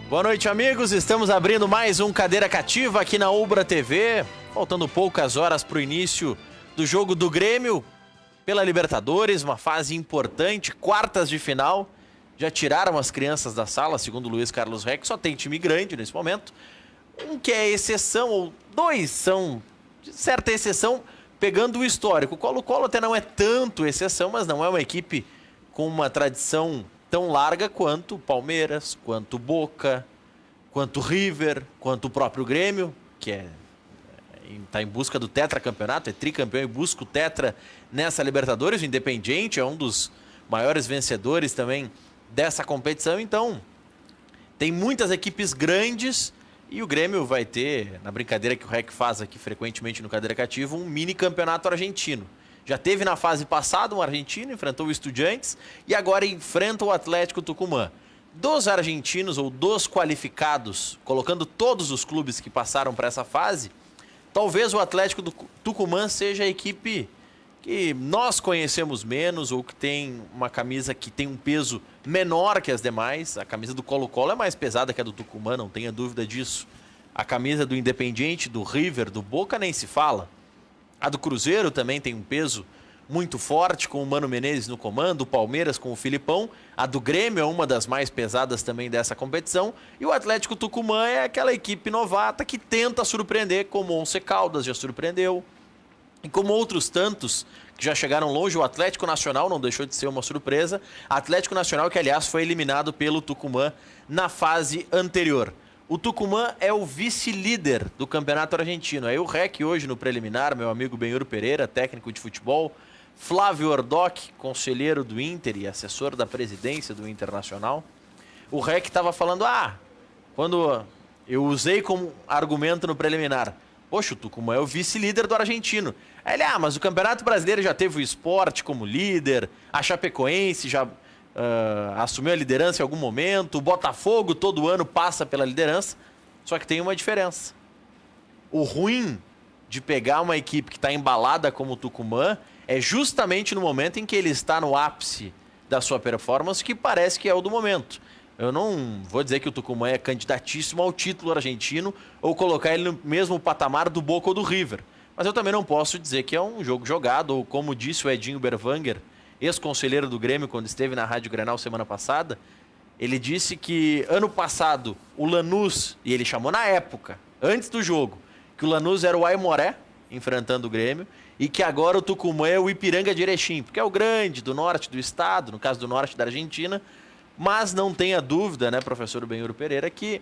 Boa noite, amigos. Estamos abrindo mais um Cadeira Cativa aqui na Ubra TV. Faltando poucas horas para o início do jogo do Grêmio pela Libertadores, uma fase importante, quartas de final. Já tiraram as crianças da sala, segundo o Luiz Carlos Reck. Só tem time grande nesse momento. Um que é exceção, ou dois são de certa exceção, pegando o histórico. O Colo-Colo até não é tanto exceção, mas não é uma equipe com uma tradição tão larga quanto o Palmeiras, quanto o Boca, quanto o River, quanto o próprio Grêmio, que está em busca do tetracampeonato, é tricampeão e busca o tetra nessa Libertadores. O Independiente é um dos maiores vencedores também dessa competição. Então, tem muitas equipes grandes e o Grêmio vai ter, na brincadeira que o REC faz aqui frequentemente no Cadeira Cativa, um mini campeonato argentino. Já teve na fase passada um argentino, enfrentou o Estudiantes e agora enfrenta o Atlético Tucumã. Dos argentinos ou dos qualificados, colocando todos os clubes que passaram para essa fase, talvez o Atlético do Tucumã seja a equipe que nós conhecemos menos ou que tem uma camisa que tem um peso menor que as demais. A camisa do Colo-Colo é mais pesada que a do Tucumã, não tenha dúvida disso. A camisa do Independiente, do River, do Boca nem se fala. A do Cruzeiro também tem um peso muito forte, com o Mano Menezes no comando, o Palmeiras com o Filipão. A do Grêmio é uma das mais pesadas também dessa competição. E o Atlético Tucumã é aquela equipe novata que tenta surpreender, como o Once Caldas já surpreendeu. E como outros tantos que já chegaram longe, o Atlético Nacional não deixou de ser uma surpresa. Atlético Nacional que, aliás, foi eliminado pelo Tucumã na fase anterior. O Tucumã é o vice-líder do Campeonato Argentino. Aí o REC hoje no preliminar, meu amigo Benhur Pereira, técnico de futebol, Flávio Ordoc, conselheiro do Inter e assessor da presidência do Internacional. O REC estava falando, quando eu usei como argumento no preliminar, poxa, o Tucumã é o vice-líder do argentino. Aí ele, mas o Campeonato Brasileiro já teve o Sport como líder, a Chapecoense já assumiu a liderança em algum momento, o Botafogo todo ano passa pela liderança, só que tem uma diferença. O ruim de pegar uma equipe que está embalada como o Tucumã é justamente no momento em que ele está no ápice da sua performance, que parece que é o do momento. Eu não vou dizer que o Tucumã é candidatíssimo ao título argentino ou colocar ele no mesmo patamar do Boca ou do River. Mas eu também não posso dizer que é um jogo jogado, ou como disse o Edinho Berwanger, ex-conselheiro do Grêmio, quando esteve na Rádio Grenal semana passada, ele disse que ano passado o Lanús, e ele chamou na época, antes do jogo, que o Lanús era o Aimoré, enfrentando o Grêmio, e que agora o Tucumã é o Ipiranga de Erechim, porque é o grande do norte do estado, no caso do norte da Argentina. Mas não tenha dúvida, né, professor Benhur Pereira, que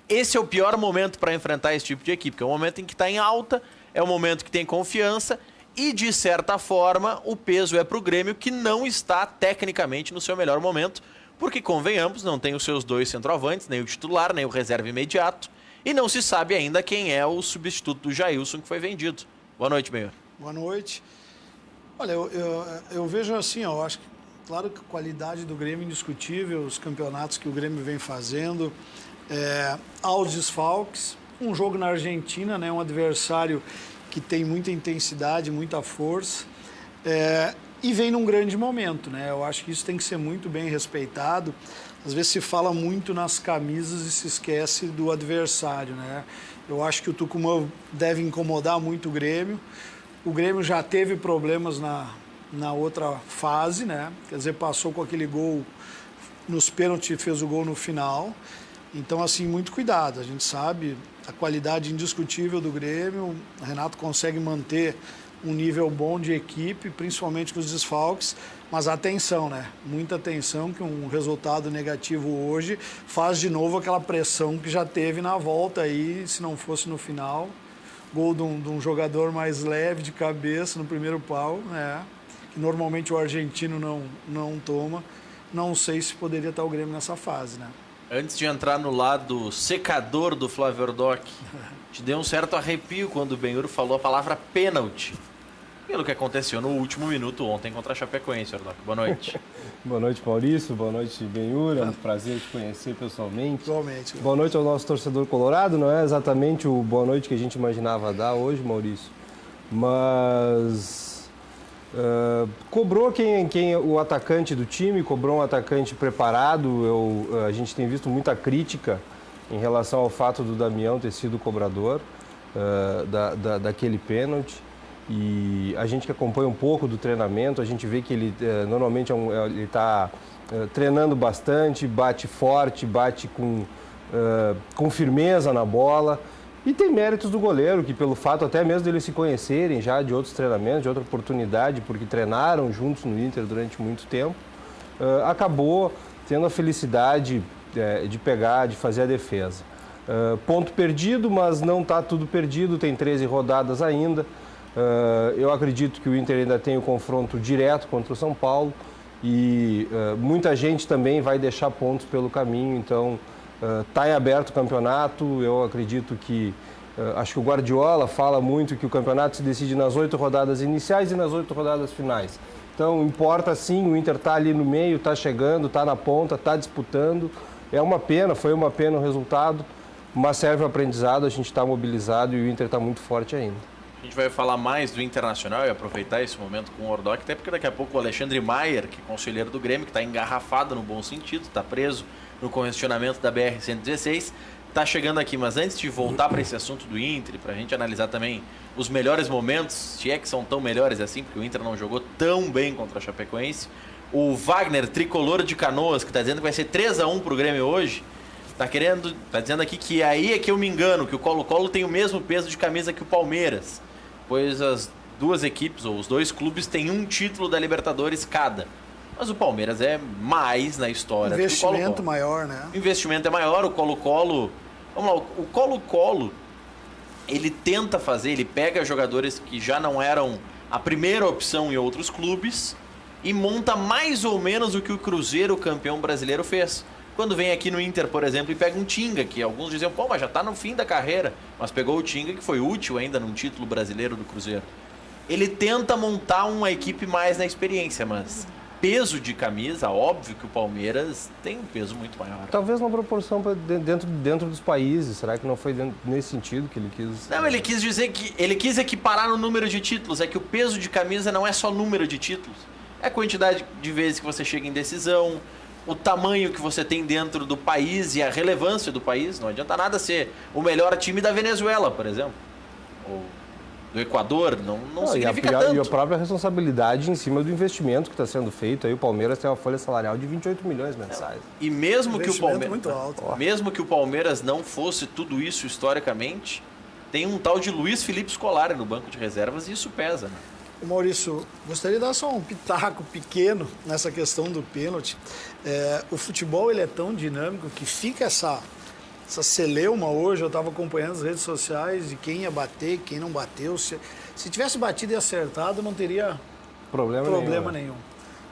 esse é o pior momento para enfrentar esse tipo de equipe, que é o momento em que está em alta, é o momento que tem confiança e, de certa forma, o peso é para o Grêmio, que não está tecnicamente no seu melhor momento, porque, convenhamos, não tem os seus dois centroavantes, nem o titular, nem o reserva imediato, e não se sabe ainda quem é o substituto do Jailson que foi vendido. Boa noite, Benhur. Boa noite. Olha, eu vejo assim, eu acho que claro que a qualidade do Grêmio é indiscutível, os campeonatos que o Grêmio vem fazendo, aos desfalques, um jogo na Argentina, né, um adversário que tem muita intensidade, muita força, e vem num grande momento, né? Eu acho que isso tem que ser muito bem respeitado. Às vezes se fala muito nas camisas e se esquece do adversário, né? Eu acho que o Tucumã deve incomodar muito o Grêmio. O Grêmio já teve problemas na outra fase, né? Quer dizer, passou com aquele gol nos pênaltis e fez o gol no final. Então, assim, muito cuidado. A gente sabe a qualidade indiscutível do Grêmio. O Renato consegue manter um nível bom de equipe, principalmente com os desfalques. Mas atenção, né? Muita atenção, que um resultado negativo hoje faz de novo aquela pressão que já teve na volta aí, se não fosse no final. Gol de um jogador mais leve de cabeça no primeiro pau, né? Que normalmente o argentino não toma. Não sei se poderia estar o Grêmio nessa fase, né? Antes de entrar no lado secador do Flávio Ordoc, te deu um certo arrepio quando o Benhur falou a palavra pênalti. Pelo que aconteceu no último minuto ontem contra a Chapecoense, Ordoc. Boa noite. Boa noite, Maurício. Boa noite, Benhur. É um prazer te conhecer pessoalmente. Igualmente. Boa noite ao nosso torcedor colorado. Não é exatamente o boa noite que a gente imaginava dar hoje, Maurício. Mas Cobrou o atacante do time, cobrou um atacante preparado. A gente tem visto muita crítica em relação ao fato do Damião ter sido o cobrador daquele pênalti. E a gente que acompanha um pouco do treinamento, a gente vê que ele normalmente ele está treinando bastante, bate forte, bate com firmeza na bola. E tem méritos do goleiro, que pelo fato até mesmo deles se conhecerem já de outros treinamentos, de outra oportunidade, porque treinaram juntos no Inter durante muito tempo, acabou tendo a felicidade de pegar, de fazer a defesa. Ponto perdido, mas não está tudo perdido, tem 13 rodadas ainda. Eu acredito que o Inter ainda tem o confronto direto contra o São Paulo e muita gente também vai deixar pontos pelo caminho, então está em aberto o campeonato. Eu acredito que, acho que o Guardiola fala muito que o campeonato se decide nas 8 rodadas iniciais e nas 8 rodadas finais. Então importa sim, o Inter está ali no meio, está chegando, está na ponta, está disputando. É uma pena, foi uma pena o resultado, mas serve o aprendizado, a gente está mobilizado e o Inter está muito forte ainda. A gente vai falar mais do Internacional e aproveitar esse momento com o Ordoc, até porque daqui a pouco o Alexandre Maier, que é conselheiro do Grêmio, que está engarrafado no bom sentido, está preso no congestionamento da BR-116, está chegando aqui. Mas antes de voltar para esse assunto do Inter, para a gente analisar também os melhores momentos, se é que são tão melhores assim, porque o Inter não jogou tão bem contra a Chapecoense, o Wagner, tricolor de Canoas, que está dizendo que vai ser 3-1 para o Grêmio hoje, está dizendo aqui que aí é que eu me engano, que o Colo-Colo tem o mesmo peso de camisa que o Palmeiras, pois as duas equipes, ou os dois clubes, têm um título da Libertadores cada. Mas o Palmeiras é mais na história. Investimento maior, né? O investimento é maior, o Colo-Colo... Vamos lá, o Colo-Colo, ele tenta fazer, ele pega jogadores que já não eram a primeira opção em outros clubes e monta mais ou menos o que o Cruzeiro, campeão brasileiro, fez. Quando vem aqui no Inter, por exemplo, e pega um Tinga, que alguns diziam, pô, mas já tá no fim da carreira. Mas pegou o Tinga, que foi útil ainda num título brasileiro do Cruzeiro. Ele tenta montar uma equipe mais na experiência, mas peso de camisa, óbvio que o Palmeiras tem um peso muito maior. Talvez uma proporção dentro dos países, será que não foi nesse sentido que ele quis... Não, ele quis dizer que ele quis equiparar no número de títulos, é que o peso de camisa não é só número de títulos, é a quantidade de vezes que você chega em decisão, o tamanho que você tem dentro do país e a relevância do país. Não adianta nada ser o melhor time da Venezuela, por exemplo, ou do Equador, não significa tanto. E a própria responsabilidade em cima do investimento que está sendo feito. Aí o Palmeiras tem uma folha salarial de 28 milhões mensais. E mesmo que o Palmeiras, muito alto. Mesmo que o Palmeiras não fosse tudo isso historicamente, tem um tal de Luiz Felipe Scolari no banco de reservas e isso pesa, né? Maurício, gostaria de dar só um pitaco pequeno nessa questão do pênalti. O futebol ele é tão dinâmico que fica essa celeuma hoje. Eu estava acompanhando as redes sociais de quem ia bater, quem não bateu. Se tivesse batido e acertado, não teria problema nenhum.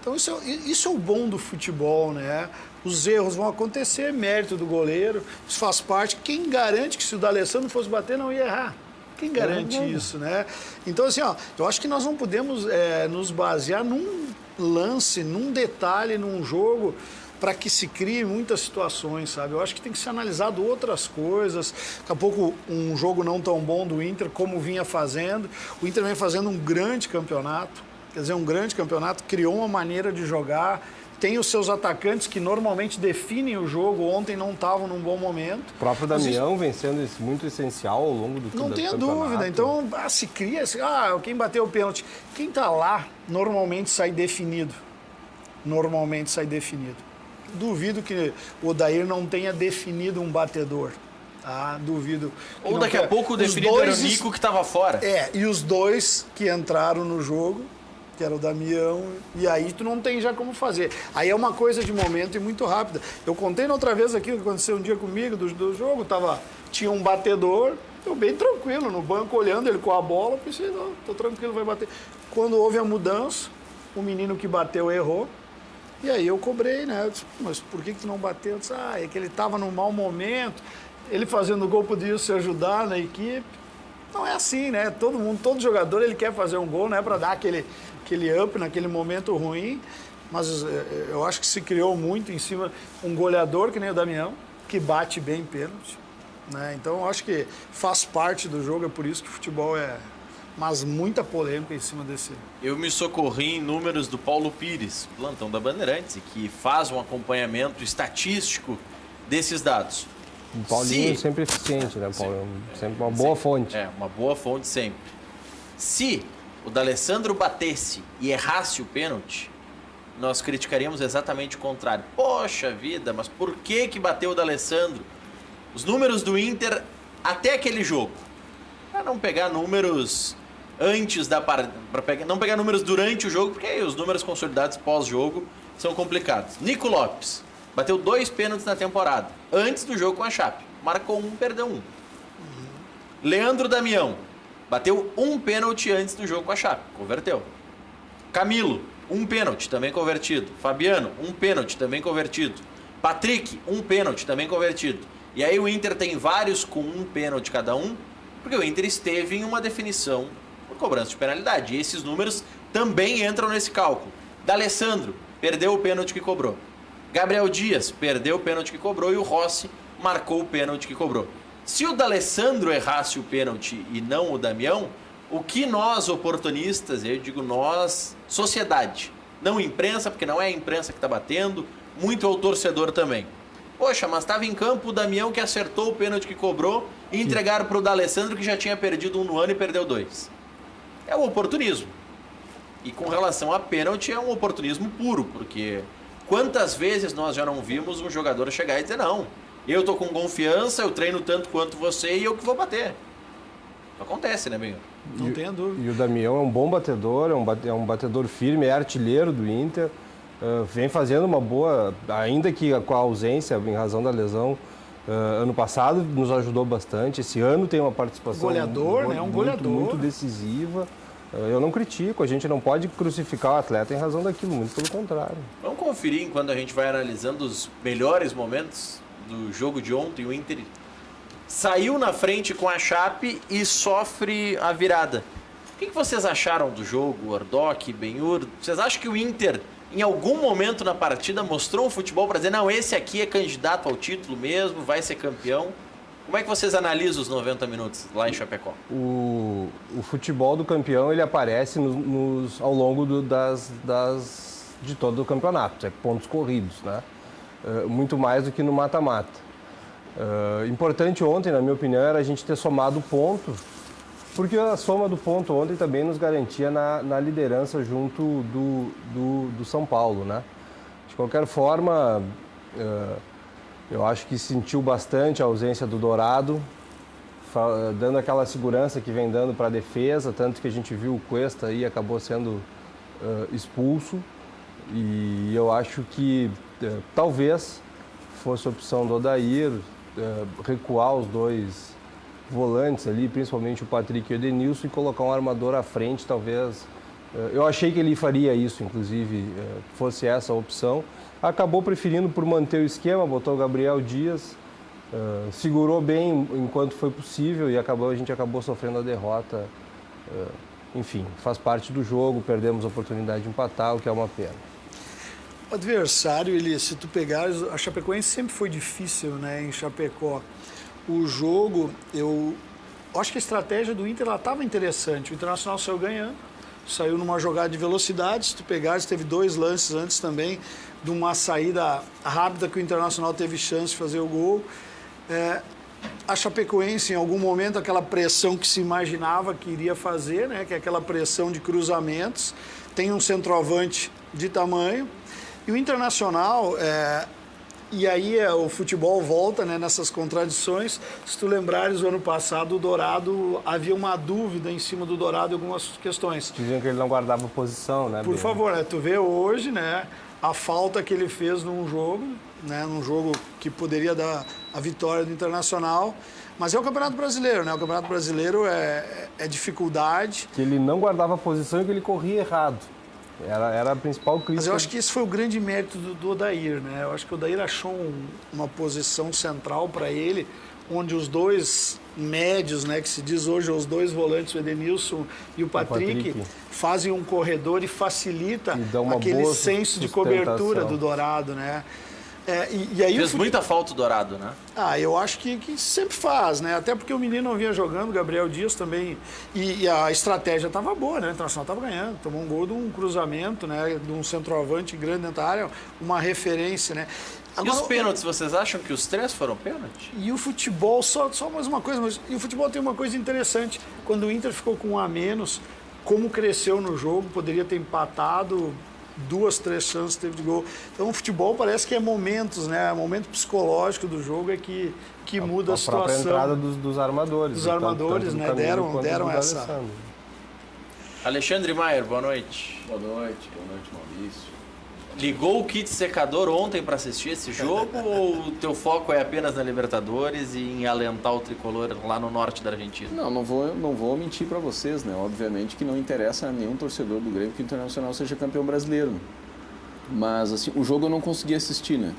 Então isso é o bom do futebol, né? Os erros vão acontecer, mérito do goleiro, isso faz parte. Quem garante que se o D'Alessandro fosse bater não ia errar? Quem garante isso, né? Então, assim, eu acho que nós não podemos nos basear num lance, num detalhe, num jogo, para que se crie muitas situações, sabe? Eu acho que tem que ser analisado outras coisas. Daqui a pouco, um jogo não tão bom do Inter, como vinha fazendo. O Inter vem fazendo um grande campeonato, criou uma maneira de jogar. Tem os seus atacantes que normalmente definem o jogo. Ontem não estavam num bom momento. O próprio Damião vem sendo muito essencial ao longo do campeonato. Não tenha dúvida. Então, se cria... quem bateu o pênalti? Quem está lá, normalmente sai definido. Duvido que o Odair não tenha definido um batedor. Duvido. Ou daqui a pouco o definido era o Nico que estava fora. E os dois que entraram no jogo, que era o Damião, e aí tu não tem já como fazer. Aí é uma coisa de momento e muito rápida. Eu contei outra vez aqui o que aconteceu um dia comigo do jogo, tinha um batedor, eu bem tranquilo, no banco olhando ele com a bola, pensei, não, tô tranquilo, vai bater. Quando houve a mudança, o menino que bateu errou, e aí eu cobrei, né? Eu disse, mas por que tu não bateu? Eu disse, é que ele estava num mau momento, ele fazendo gol podia se ajudar na equipe. Não é assim, né? Todo jogador ele quer fazer um gol, não é para dar aquele up naquele momento ruim, mas eu acho que se criou muito em cima um goleador que nem o Damião, que bate bem pênalti, né? Então eu acho que faz parte do jogo, é por isso que o futebol é mas muita polêmica em cima desse. Eu me socorri em números do Paulo Pires, plantão da Bandeirantes, e que faz um acompanhamento estatístico desses dados. O Paulinho é sempre eficiente, né, Paulo? Sempre uma boa fonte. É, uma boa fonte sempre. Se o D'Alessandro batesse e errasse o pênalti, nós criticaríamos exatamente o contrário. Poxa vida, mas por que bateu o D'Alessandro? Os números do Inter até aquele jogo. Para não pegar números antes da partida, não pegar números durante o jogo, porque aí os números consolidados pós-jogo são complicados. Nico Lopes bateu 2 pênaltis na temporada, antes do jogo com a Chape. Marcou 1, perdeu 1. Leandro Damião bateu 1 pênalti antes do jogo com a Chape, converteu. Camilo, 1 pênalti, também convertido. Fabiano, 1 pênalti, também convertido. Patrick, 1 pênalti, também convertido. E aí o Inter tem vários com 1 pênalti cada um, porque o Inter esteve em uma definição por cobrança de penalidade. E esses números também entram nesse cálculo. D'Alessandro perdeu o pênalti que cobrou. Gabriel Dias perdeu o pênalti que cobrou e o Rossi marcou o pênalti que cobrou. Se o D'Alessandro errasse o pênalti e não o Damião, o que nós oportunistas, eu digo nós, sociedade, não imprensa, porque não é a imprensa que está batendo, muito é o torcedor também. Poxa, mas estava em campo o Damião que acertou o pênalti que cobrou e entregaram para o D'Alessandro que já tinha perdido 1 no ano e perdeu 2. É o oportunismo. E com relação a pênalti é um oportunismo puro, porque quantas vezes nós já não vimos um jogador chegar e dizer não, eu tô com confiança, eu treino tanto quanto você e eu que vou bater. Acontece, né, Benhor? Não tenha dúvida. E o Damião é um bom batedor, é um batedor firme, é artilheiro do Inter. Vem fazendo uma boa, ainda que com a ausência, em razão da lesão, ano passado nos ajudou bastante. Esse ano tem uma participação goleador, né? Muito decisiva. Eu não critico, a gente não pode crucificar o atleta em razão daquilo, muito pelo contrário. Vamos conferir enquanto a gente vai analisando os melhores momentos do jogo de ontem. O Inter saiu na frente com a Chape e sofre a virada. O que vocês acharam do jogo, Ordoc, Benhur? Vocês acham que o Inter, em algum momento na partida, mostrou um futebol para dizer, não, esse aqui é candidato ao título mesmo, vai ser campeão? Como é que vocês analisam os 90 minutos lá em Chapecó? O futebol do campeão, ele aparece ao longo de todo o campeonato, pontos corridos, né? Muito mais do que no mata-mata. Importante ontem, na minha opinião, era a gente ter somado o ponto, porque a soma do ponto ontem também nos garantia na liderança junto do São Paulo, né? De qualquer forma, eu acho que sentiu bastante a ausência do Dourado, dando aquela segurança que vem dando para a defesa, tanto que a gente viu o Cuesta aí acabou sendo expulso. E eu acho que talvez fosse a opção do Odair recuar os 2 volantes ali, principalmente o Patrick e o Edenilson, e colocar um armador à frente, talvez. Eu achei que ele faria isso, inclusive, fosse essa a opção. Acabou preferindo por manter o esquema, botou o Gabriel Dias, segurou bem enquanto foi possível e a gente acabou sofrendo a derrota. Enfim, faz parte do jogo, perdemos a oportunidade de empatar, o que é uma pena. O adversário, se tu pegares, a Chapecoense sempre foi difícil, né, em Chapecó. O jogo, eu acho que a estratégia do Inter estava interessante. O Internacional saiu ganhando, saiu numa jogada de velocidade. Se tu pegares, teve 2 lances antes também de uma saída rápida que o Internacional teve chance de fazer o gol. A Chapecoense, em algum momento, aquela pressão que se imaginava que iria fazer, né, que é aquela pressão de cruzamentos, tem um centroavante de tamanho. E o Internacional, e aí o futebol volta, né, nessas contradições. Se tu lembrares, o ano passado, o Dourado, havia uma dúvida em cima do Dourado em algumas questões. Diziam que ele não guardava posição, né? Por favor, tu vê hoje, né, a falta que ele fez num jogo, né, num jogo que poderia dar a vitória do Internacional. Mas é o Campeonato Brasileiro, né? O Campeonato Brasileiro é dificuldade. Que ele não guardava posição e que ele corria errado. Era a principal crítica. Mas eu acho que esse foi o grande mérito do Odair, né? Eu acho que o Odair achou uma posição central para ele, onde os 2 médios, né, que se diz hoje, os 2 volantes, o Edenilson e o Patrick, fazem um corredor e facilita aquele senso de cobertura do Dourado, né? E aí Fez muita falta o Dourado, né? eu acho que sempre faz, né? Até porque o menino não vinha jogando, o Gabriel Dias também. E a estratégia estava boa, né? O Internacional estava ganhando. Tomou um gol de um cruzamento, né? De um centroavante grande dentro da área, uma referência, né? Agora, e os pênaltis, vocês acham que os 3 foram pênaltis? E o futebol, só mais uma coisa, e o futebol tem uma coisa interessante. Quando o Inter ficou com 1 a menos, como cresceu no jogo, poderia ter empatado, 2, 3 chances teve de gol. Então o futebol parece que é momentos, né? O momento psicológico do jogo é que muda a situação. A própria entrada dos armadores. Dos armadores, tanto né? Deram essa. Alexandre Maier, boa noite. Boa noite, Maurício. Ligou o kit secador ontem para assistir esse jogo ou o teu foco é apenas na Libertadores e em alentar o tricolor lá no norte da Argentina? Não vou mentir para vocês, né? Obviamente que não interessa a nenhum torcedor do Grêmio que o Internacional seja campeão brasileiro. Mas assim, o jogo eu não consegui assistir, né?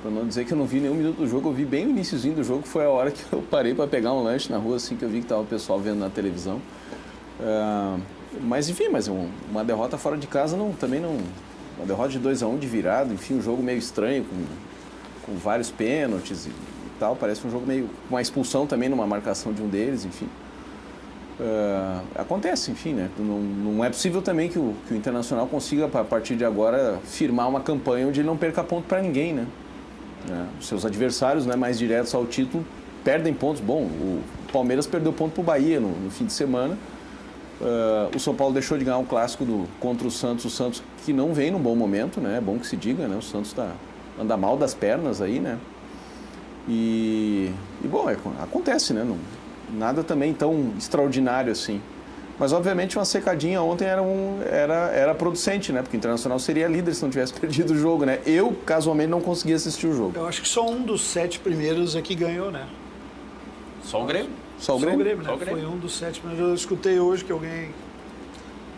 Para não dizer que eu não vi nenhum minuto do jogo, eu vi bem o iniciozinho do jogo, foi a hora que eu parei para pegar um lanche na rua, assim que eu vi que tava o pessoal vendo na televisão. Mas enfim, uma derrota fora de casa também não. Uma derrota de 2-1 de virado, enfim, um jogo meio estranho, com vários pênaltis e tal. Parece um jogo meio. Uma expulsão também numa marcação de um deles, enfim. Acontece, enfim, né? Não é possível também que o Internacional consiga, a partir de agora, firmar uma campanha onde ele não perca ponto para ninguém, né? Os seus adversários, né, mais diretos ao título, perdem pontos. Bom, o Palmeiras perdeu ponto para o Bahia no fim de semana. O São Paulo deixou de ganhar um clássico contra o Santos que não vem num bom momento, né? É bom que se diga, né? O Santos anda mal das pernas aí, né? E bom, acontece, né? Nada também tão extraordinário assim. Mas obviamente uma secadinha ontem era producente, né? Porque o Internacional seria líder se não tivesse perdido o jogo, né? Eu, casualmente, não consegui assistir o jogo. Eu acho que só um dos 7 primeiros é que ganhou, né? Só o Grêmio? Só o Grêmio, né? Só o Grêmio. Foi um dos 7 primeiros. Eu escutei hoje que alguém...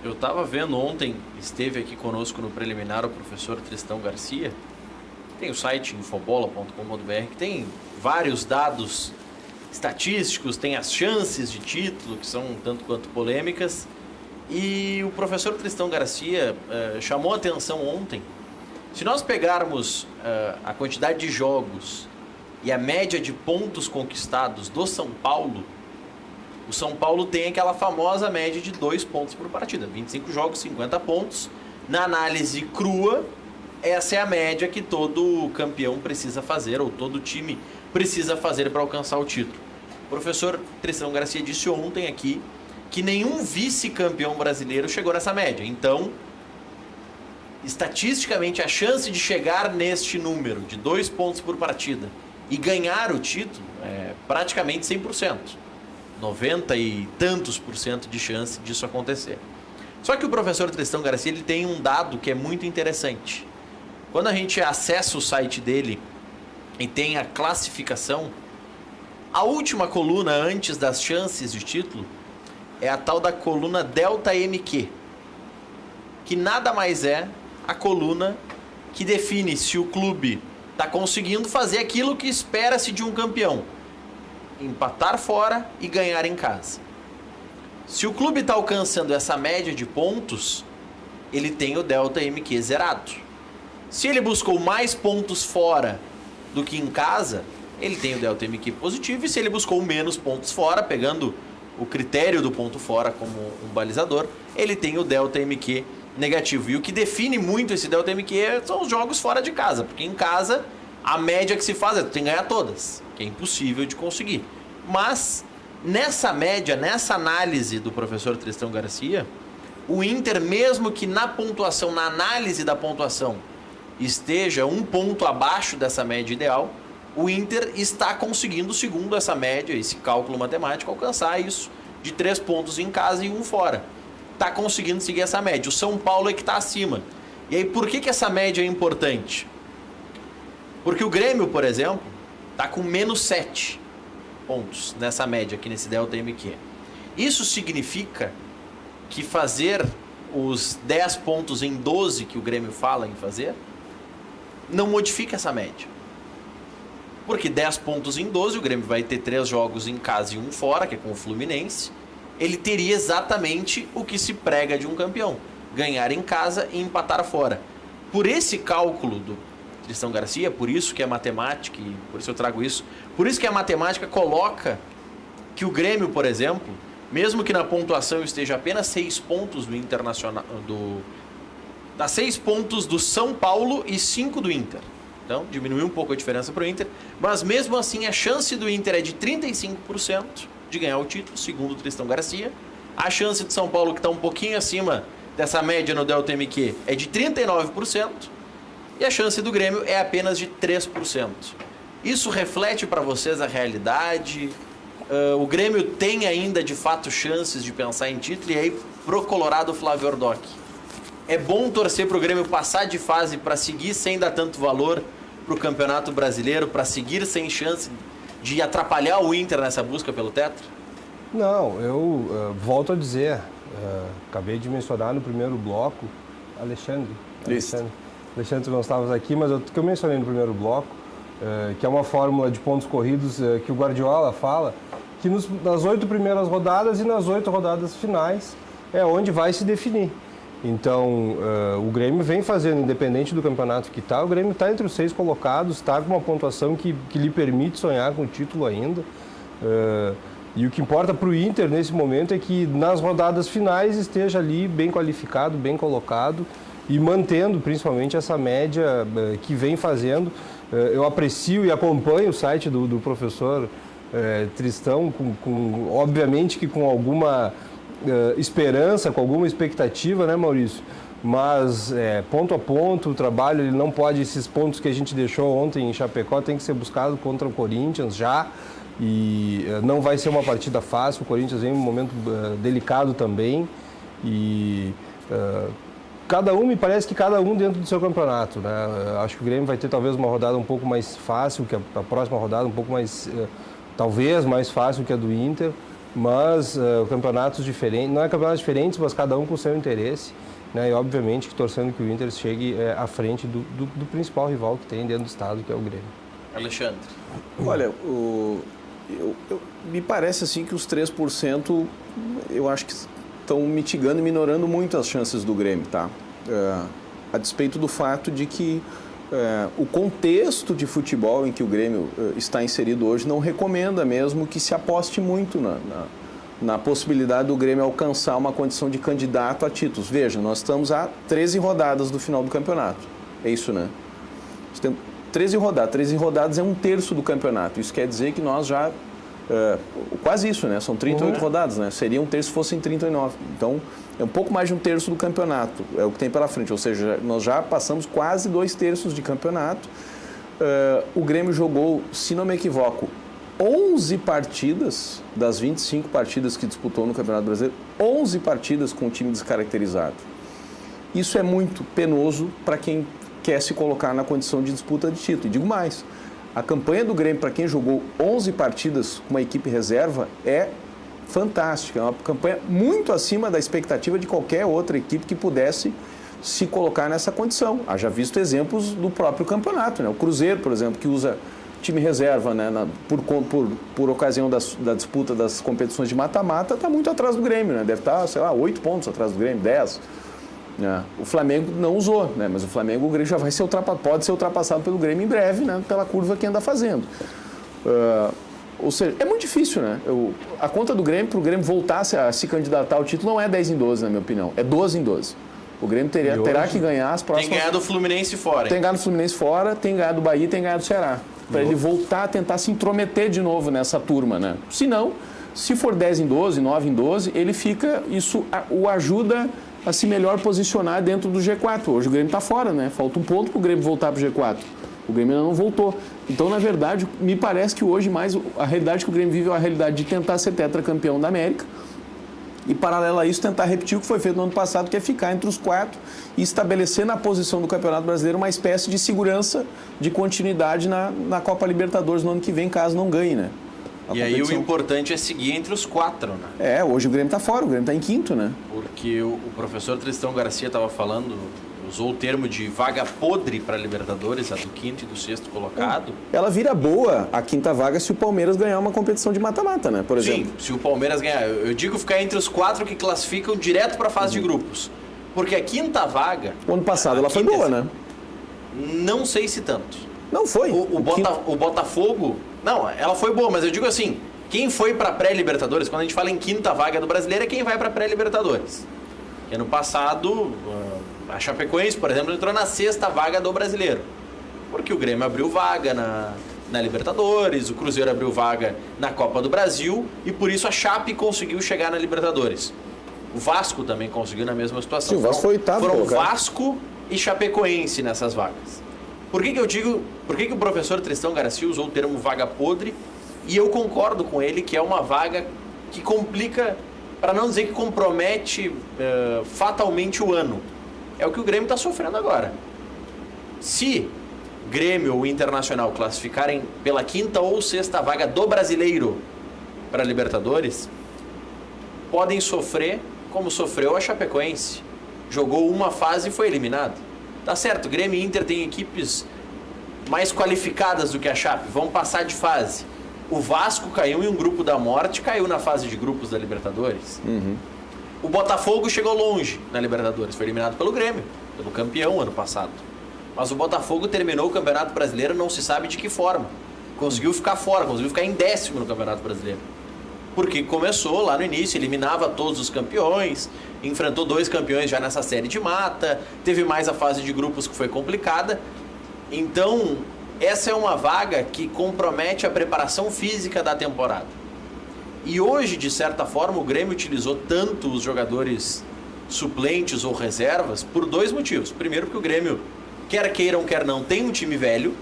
Eu estava vendo ontem, esteve aqui conosco no preliminar o professor Tristão Garcia. Tem o site infobola.com.br que tem vários dados estatísticos, tem as chances de título, que são um tanto quanto polêmicas. E o professor Tristão Garcia chamou a atenção ontem. Se nós pegarmos a quantidade de jogos e a média de pontos conquistados do São Paulo, o São Paulo tem aquela famosa média de 2 pontos por partida. 25 jogos, 50 pontos. Na análise crua, essa é a média que todo campeão precisa fazer, ou todo time precisa fazer para alcançar o título. O professor Tristão Garcia disse ontem aqui que nenhum vice-campeão brasileiro chegou nessa média. Então, estatisticamente, a chance de chegar neste número de 2 pontos por partida e ganhar o título é praticamente 100%. 90 e tantos por cento de chance disso acontecer. Só que o professor Tristão Garcia ele tem um dado que é muito interessante. Quando a gente acessa o site dele e tem a classificação, a última coluna antes das chances de título é a tal da coluna Delta MQ, que nada mais é a coluna que define se o clube está conseguindo fazer aquilo que espera-se de um campeão: empatar fora e ganhar em casa. Se o clube está alcançando essa média de pontos, ele tem o Delta MQ zerado. Se ele buscou mais pontos fora do que em casa, ele tem o Delta MQ positivo. E se ele buscou menos pontos fora, pegando o critério do ponto fora como um balizador, ele tem o Delta MQ negativo. E o que define muito esse Delta MQ são os jogos fora de casa, porque em casa a média que se faz é tu tem que ganhar todas, que é impossível de conseguir. Mas nessa média, nessa análise do professor Tristão Garcia, o Inter, mesmo que na pontuação, na análise da pontuação, esteja 1 ponto abaixo dessa média ideal, o Inter está conseguindo, segundo essa média, esse cálculo matemático, alcançar isso de 3 pontos em casa e 1 fora. Está conseguindo seguir essa média. O São Paulo é que está acima. E aí, por que essa média é importante? Porque o Grêmio, por exemplo, está com menos 7 pontos nessa média aqui, nesse Delta MQ. Isso significa que fazer os 10 pontos em 12 que o Grêmio fala em fazer não modifica essa média. Porque 10 pontos em 12, o Grêmio vai ter 3 jogos em casa e 1 fora, que é com o Fluminense. Ele teria exatamente o que se prega de um campeão: ganhar em casa e empatar fora. Por esse cálculo Tristão Garcia, por isso que a matemática, e por isso eu trago isso, por isso que a matemática coloca que o Grêmio, por exemplo, mesmo que na pontuação esteja apenas 6 pontos do Internacional, dá 6 pontos do São Paulo e 5 do Inter. Então, diminuiu um pouco a diferença para o Inter, mas mesmo assim a chance do Inter é de 35% de ganhar o título, segundo o Tristão Garcia. A chance de São Paulo, que está um pouquinho acima dessa média no Delta MQ, é de 39%, e a chance do Grêmio é apenas de 3%. Isso reflete para vocês a realidade? O Grêmio tem ainda, de fato, chances de pensar em título? E aí, pro Colorado, Flávio Ordoc, é bom torcer pro Grêmio passar de fase para seguir sem dar tanto valor pro Campeonato Brasileiro, para seguir sem chance de atrapalhar o Inter nessa busca pelo tetra? Não, eu volto a dizer, acabei de mencionar no primeiro bloco, Alexandre, tu não estavas aqui, mas o que eu mencionei no primeiro bloco, que é uma fórmula de pontos corridos que o Guardiola fala, que nas 8 primeiras rodadas e nas 8 rodadas finais é onde vai se definir. Então, o Grêmio vem fazendo, independente do campeonato que está, o Grêmio está entre os 6 colocados, está com uma pontuação que lhe permite sonhar com o título ainda. E o que importa para o Inter nesse momento é que nas rodadas finais esteja ali bem qualificado, bem colocado e mantendo principalmente essa média que vem fazendo. Eu aprecio e acompanho o site do professor Tristão, obviamente que com alguma esperança, com alguma expectativa, né, Maurício? Mas ponto a ponto, o trabalho, ele não pode, esses pontos que a gente deixou ontem em Chapecó, tem que ser buscado contra o Corinthians já, e não vai ser uma partida fácil, o Corinthians vem em um momento delicado também, e me parece que cada um dentro do seu campeonato, né? Acho que o Grêmio vai ter talvez uma rodada um pouco mais fácil, que a próxima rodada um pouco mais, talvez mais fácil que a do Inter, mas campeonatos diferentes, não é campeonatos diferentes, mas cada um com o seu interesse, né? E obviamente que torcendo que o Inter chegue à frente do principal rival que tem dentro do estado, que é o Grêmio. Alexandre. Olha, me parece assim que os 3% eu acho que estão mitigando e minorando muito as chances do Grêmio, tá? A despeito do fato de que o contexto de futebol em que o Grêmio está inserido hoje não recomenda mesmo que se aposte muito na possibilidade do Grêmio alcançar uma condição de candidato a títulos. Veja, nós estamos a 13 rodadas do final do campeonato. É isso, né? Nós temos 13 rodadas. 13 rodadas é 1/3 do campeonato. Isso quer dizer que nós já... quase isso, né? São 38 rodadas, né? Seria 1/3 se fossem 39. Então, é um pouco mais de 1/3 do campeonato. É o que tem pela frente. Ou seja, nós já passamos quase 2/3 de campeonato. O Grêmio jogou, se não me equivoco, 11 partidas, das 25 partidas que disputou no Campeonato Brasileiro, 11 partidas com o time descaracterizado. Isso é muito penoso para quem quer se colocar na condição de disputa de título. E digo mais, a campanha do Grêmio, para quem jogou 11 partidas com uma equipe reserva, é fantástica. É uma campanha muito acima da expectativa de qualquer outra equipe que pudesse se colocar nessa condição. Haja visto exemplos do próprio campeonato, né? O Cruzeiro, por exemplo, que usa time reserva, né, por ocasião da disputa das competições de mata-mata, está muito atrás do Grêmio, né? Deve estar, 8 pontos atrás do Grêmio, 10. O Flamengo não usou, né? Mas o Grêmio já vai pode ser ultrapassado pelo Grêmio em breve, né? Pela curva que anda fazendo. Ou seja, é muito difícil, né? A conta do Grêmio, para o Grêmio voltar a se candidatar ao título, não é 10 em 12, na minha opinião. É 12 em 12. O Grêmio terá que ganhar as próximas... Tem ganhado o Fluminense fora. Tem ganhado o Fluminense fora, tem ganhado o Bahia e tem ganhado o Ceará. Para ele voltar a tentar se intrometer de novo nessa turma, né? Se não, se for 10 em 12, 9 em 12, ele fica... Isso o ajuda a se melhor posicionar dentro do G4. Hoje o Grêmio está fora, né? Falta um ponto para o Grêmio voltar para o G4. O Grêmio ainda não voltou. Então, na verdade, me parece que hoje mais a realidade que o Grêmio vive é a realidade de tentar ser tetracampeão da América e, paralelo a isso, tentar repetir o que foi feito no ano passado, que é ficar entre os 4 e estabelecer na posição do Campeonato Brasileiro uma espécie de segurança, de continuidade na Copa Libertadores no ano que vem, caso não ganhe, né? E aí o importante é seguir entre os 4, né? Hoje o Grêmio está fora, o Grêmio está em 5º, né? Porque o professor Tristão Garcia estava falando... usou o termo de vaga podre para a Libertadores, a do 5º e do 6º colocado. Ela vira boa a 5ª vaga se o Palmeiras ganhar uma competição de mata-mata, né? Por exemplo. Sim, se o Palmeiras ganhar. Eu digo ficar entre os 4 que classificam direto para a fase de grupos. Porque a 5ª vaga... O ano passado ela foi boa, né? Não sei se tanto. Não foi. O Botafogo... Não, ela foi boa, mas eu digo assim, quem foi para pré-Libertadores, quando a gente fala em quinta vaga do brasileiro, é quem vai para pré-Libertadores. Ano passado, a Chapecoense, por exemplo, entrou na sexta vaga do brasileiro. Porque o Grêmio abriu vaga na Libertadores, o Cruzeiro abriu vaga na Copa do Brasil e por isso a Chape conseguiu chegar na Libertadores. O Vasco também conseguiu na mesma situação. Sim, o Vasco foi oitavo. Foram Vasco e Chapecoense nessas vagas. Por que o professor Tristão Garcia usou o termo vaga podre? E eu concordo com ele que é uma vaga que complica, para não dizer que compromete fatalmente o ano. É o que o Grêmio está sofrendo agora. Se Grêmio ou Internacional classificarem pela quinta ou sexta vaga do brasileiro para a Libertadores, podem sofrer como sofreu a Chapecoense. Jogou uma fase e foi eliminado. Tá certo, Grêmio e Inter têm equipes mais qualificadas do que a Chape, vão passar de fase. O Vasco caiu em um grupo da morte, caiu na fase de grupos da Libertadores. O Botafogo chegou longe na Libertadores, foi eliminado pelo Grêmio, pelo campeão ano passado. Mas o Botafogo terminou o Campeonato Brasileiro não se sabe de que forma. Conseguiu ficar fora, conseguiu ficar em 10º no Campeonato Brasileiro. Porque começou lá no início, eliminava todos os campeões, enfrentou 2 campeões já nessa série de mata, teve mais a fase de grupos que foi complicada. Então, essa é uma vaga que compromete a preparação física da temporada. E hoje, de certa forma, o Grêmio utilizou tanto os jogadores suplentes ou reservas por 2 motivos. Primeiro, porque o Grêmio, quer queiram, quer não, tem um time velho.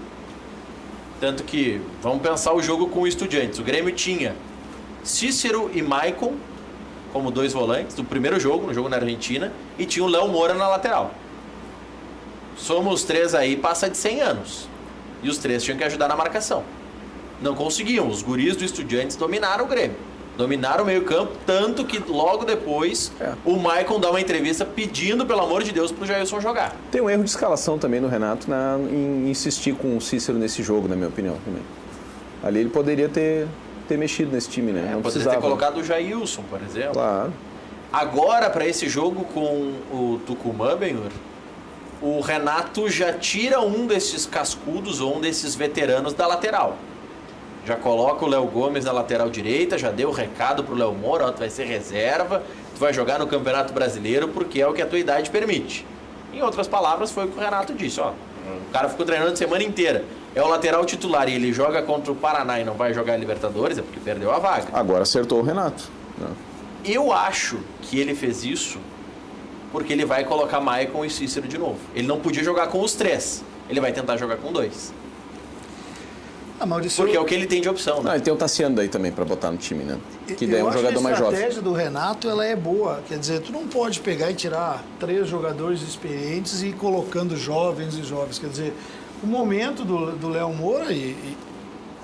Tanto que, vamos pensar o jogo com o Estudiantes. O Grêmio tinha Cícero e Maicon como 2 volantes do primeiro jogo, no jogo na Argentina, e tinha o Léo Moura na lateral. Somos 3 aí, passa de 100 anos. E os 3 tinham que ajudar na marcação. Não conseguiam. Os guris do Estudiantes dominaram o Grêmio. Dominaram o meio-campo, tanto que logo depois o Maicon dá uma entrevista pedindo, pelo amor de Deus, pro Jailson jogar. Tem um erro de escalação também no Renato em insistir com o Cícero nesse jogo, na minha opinião também. Ali ele poderia ter mexido nesse time, né? Não poderia precisava. ter colocado o Jailson, por exemplo. Claro. Agora, para esse jogo com o Tucumã, Benhur, o Renato já tira um desses cascudos ou um desses veteranos da lateral. Já coloca o Léo Gomes na lateral direita, já deu o recado pro Léo Moura, ó, tu vai ser reserva, tu vai jogar no Campeonato Brasileiro porque é o que a tua idade permite. Em outras palavras, foi o que o Renato disse, ó. O cara ficou treinando a semana inteira. É o lateral titular e ele joga contra o Paraná e não vai jogar a Libertadores, é porque perdeu a vaga. Agora acertou o Renato. Não. Eu acho que ele fez isso porque ele vai colocar Maicon e Cícero de novo. Ele não podia jogar com os 3. Ele vai tentar jogar com 2. Porque é o que ele tem de opção, né? Não, ele tem o Tassiano daí também para botar no time, né? Que daí é um jogador mais jovem. A estratégia do Renato, ela é boa. Quer dizer, tu não pode pegar e tirar 3 jogadores experientes e ir colocando jovens e jovens. Quer dizer, o momento do Léo Moura e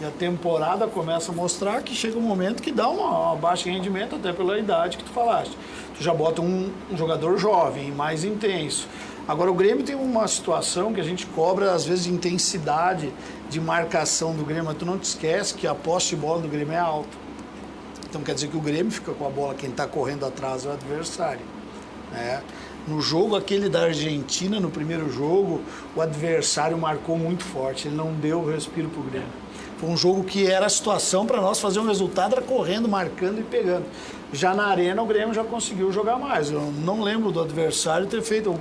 a temporada começa a mostrar que chega um momento que dá uma baixa em rendimento, até pela idade que tu falaste. Tu já bota um jogador jovem, mais intenso. Agora, o Grêmio tem uma situação que a gente cobra, às vezes, de intensidade de marcação do Grêmio, mas tu não te esquece que a posse de bola do Grêmio é alta. Então, quer dizer que o Grêmio fica com a bola, quem está correndo atrás é o adversário. Né? No jogo aquele da Argentina, no primeiro jogo, o adversário marcou muito forte, ele não deu o respiro para o Grêmio. Foi um jogo que era a situação para nós fazer um resultado, era correndo, marcando e pegando. Já na arena, o Grêmio já conseguiu jogar mais. Eu não lembro do adversário ter feito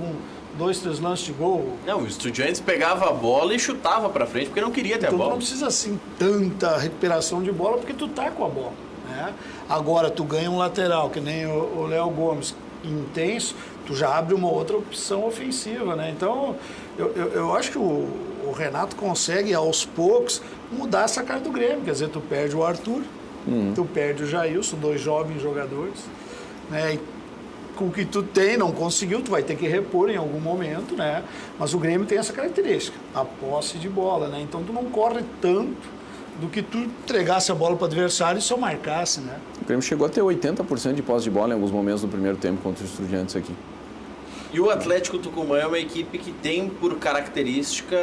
2, 3 lances de gol. Não, o Estudiantes pegava a bola e chutava pra frente, porque não queria ter a bola. Tu não precisa, assim, tanta recuperação de bola, porque tu tá com a bola. Né? Agora, tu ganha um lateral, que nem o Léo Gomes, intenso, tu já abre uma outra opção ofensiva, né? Então, eu acho que o Renato consegue, aos poucos, mudar essa cara do Grêmio. Quer dizer, tu perde o Arthur, tu perde o Jailson, 2 jovens jogadores, né? E com o que tu tem, não conseguiu, tu vai ter que repor em algum momento, né? Mas o Grêmio tem essa característica, a posse de bola, né? Então tu não corre tanto do que tu entregasse a bola para o adversário e só marcasse, né? O Grêmio chegou a ter 80% de posse de bola em alguns momentos do primeiro tempo contra os Estudiantes aqui. E o Atlético Tucumã é uma equipe que tem por característica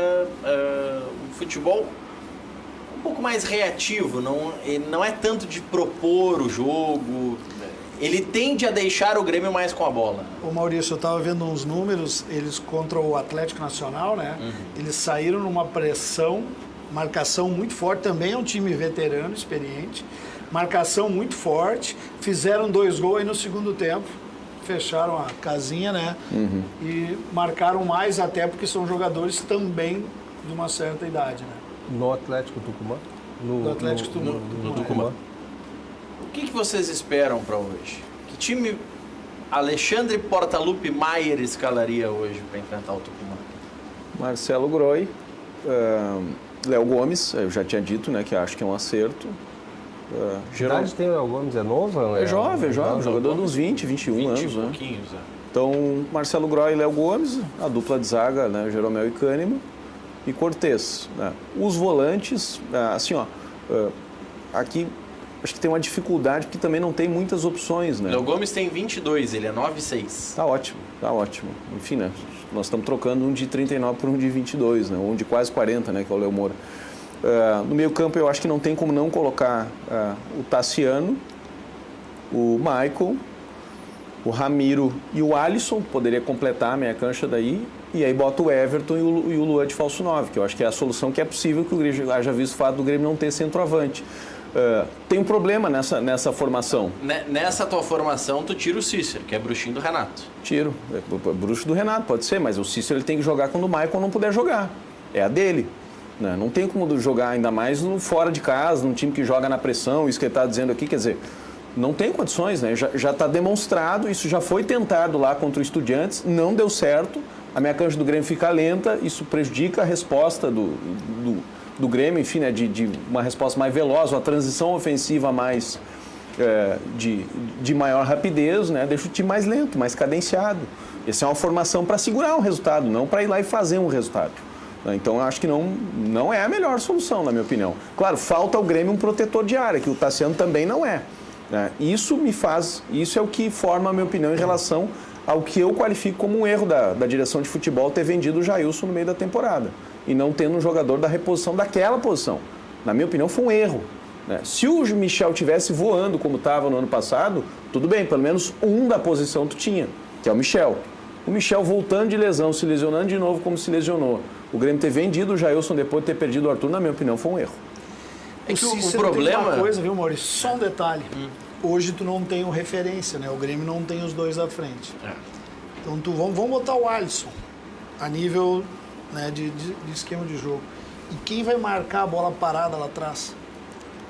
um futebol um pouco mais reativo, não é tanto de propor o jogo. ele tende a deixar o Grêmio mais com a bola. Ô Maurício, eu estava vendo uns números, eles contra o Atlético Nacional, né? Eles saíram numa pressão, marcação muito forte, também é um time veterano, experiente, marcação muito forte, fizeram 2 gols aí no segundo tempo, fecharam a casinha, né? E marcaram mais até porque são jogadores também de uma certa idade, né? No Atlético Tucumã? Do Atlético No Tucumã. O que vocês esperam para hoje? Que time Alexandre Portaluppi Maier escalaria hoje para enfrentar o Tucumã? Marcelo Groy, Léo Gomes, eu já tinha dito, né, que acho que é um acerto. Que idade tem o Léo Gomes? É novo? É jovem, jogador de uns 20, 21 anos. Né? Pouquinhos, Então, Marcelo Groy e Léo Gomes, a dupla de zaga, né, Jeromel e Cânimo, e Cortez. Né? Os volantes, assim, ó, aqui acho que tem uma dificuldade porque também não tem muitas opções, né? Léo Gomes tem 22, ele é 9,6. Tá ótimo. Enfim, né? Nós estamos trocando um de 39 por um de 22, né? Um de quase 40, né? Que é o Léo Moura. No meio campo eu acho que não tem como não colocar o Tassiano, o Michael, o Ramiro e o Alisson, poderia completar a meia cancha daí, e aí bota o Everton e o Luan de falso 9, que eu acho que é a solução que é possível, que o Grêmio haja visto o fato do Grêmio não ter centroavante. Tem um problema nessa formação. Nessa tua formação, tu tira o Cícero, que é bruxinho do Renato. Tiro. Bruxo do Renato, pode ser, mas o Cícero ele tem que jogar quando o Michael não puder jogar. É a dele. Né? Não tem como jogar ainda mais fora de casa, num time que joga na pressão, isso que ele está dizendo aqui, quer dizer, não tem condições, né? Já está demonstrado, isso já foi tentado lá contra o Estudiantes, não deu certo, a meia cancha do Grêmio fica lenta, isso prejudica a resposta do Grêmio, enfim, né, de uma resposta mais veloz, uma transição ofensiva mais de maior rapidez, né, deixa o time mais lento, mais cadenciado. Essa é uma formação para segurar um resultado, não para ir lá e fazer um resultado. Então, eu acho que não é a melhor solução, na minha opinião. Claro, falta ao Grêmio um protetor de área, que o Tassiano também não é. Isso é o que forma a minha opinião em relação ao que eu qualifico como um erro da direção de futebol ter vendido o Jailson no meio da temporada e não tendo um jogador da reposição daquela posição. Na minha opinião, foi um erro. Né? Se o Michel tivesse voando como estava no ano passado, tudo bem, pelo menos um da posição tu tinha, que é o Michel. O Michel voltando de lesão, se lesionando de novo como se lesionou. O Grêmio ter vendido o Jailson depois de ter perdido o Arthur, na minha opinião, foi um erro. É que o problema... Tem uma coisa, viu, Maurício? Só um detalhe. Hoje tu não tem o referência, né? O Grêmio não tem os dois à frente. Então vamos botar o Alisson a nível, né, de esquema de jogo. E quem vai marcar a bola parada lá atrás?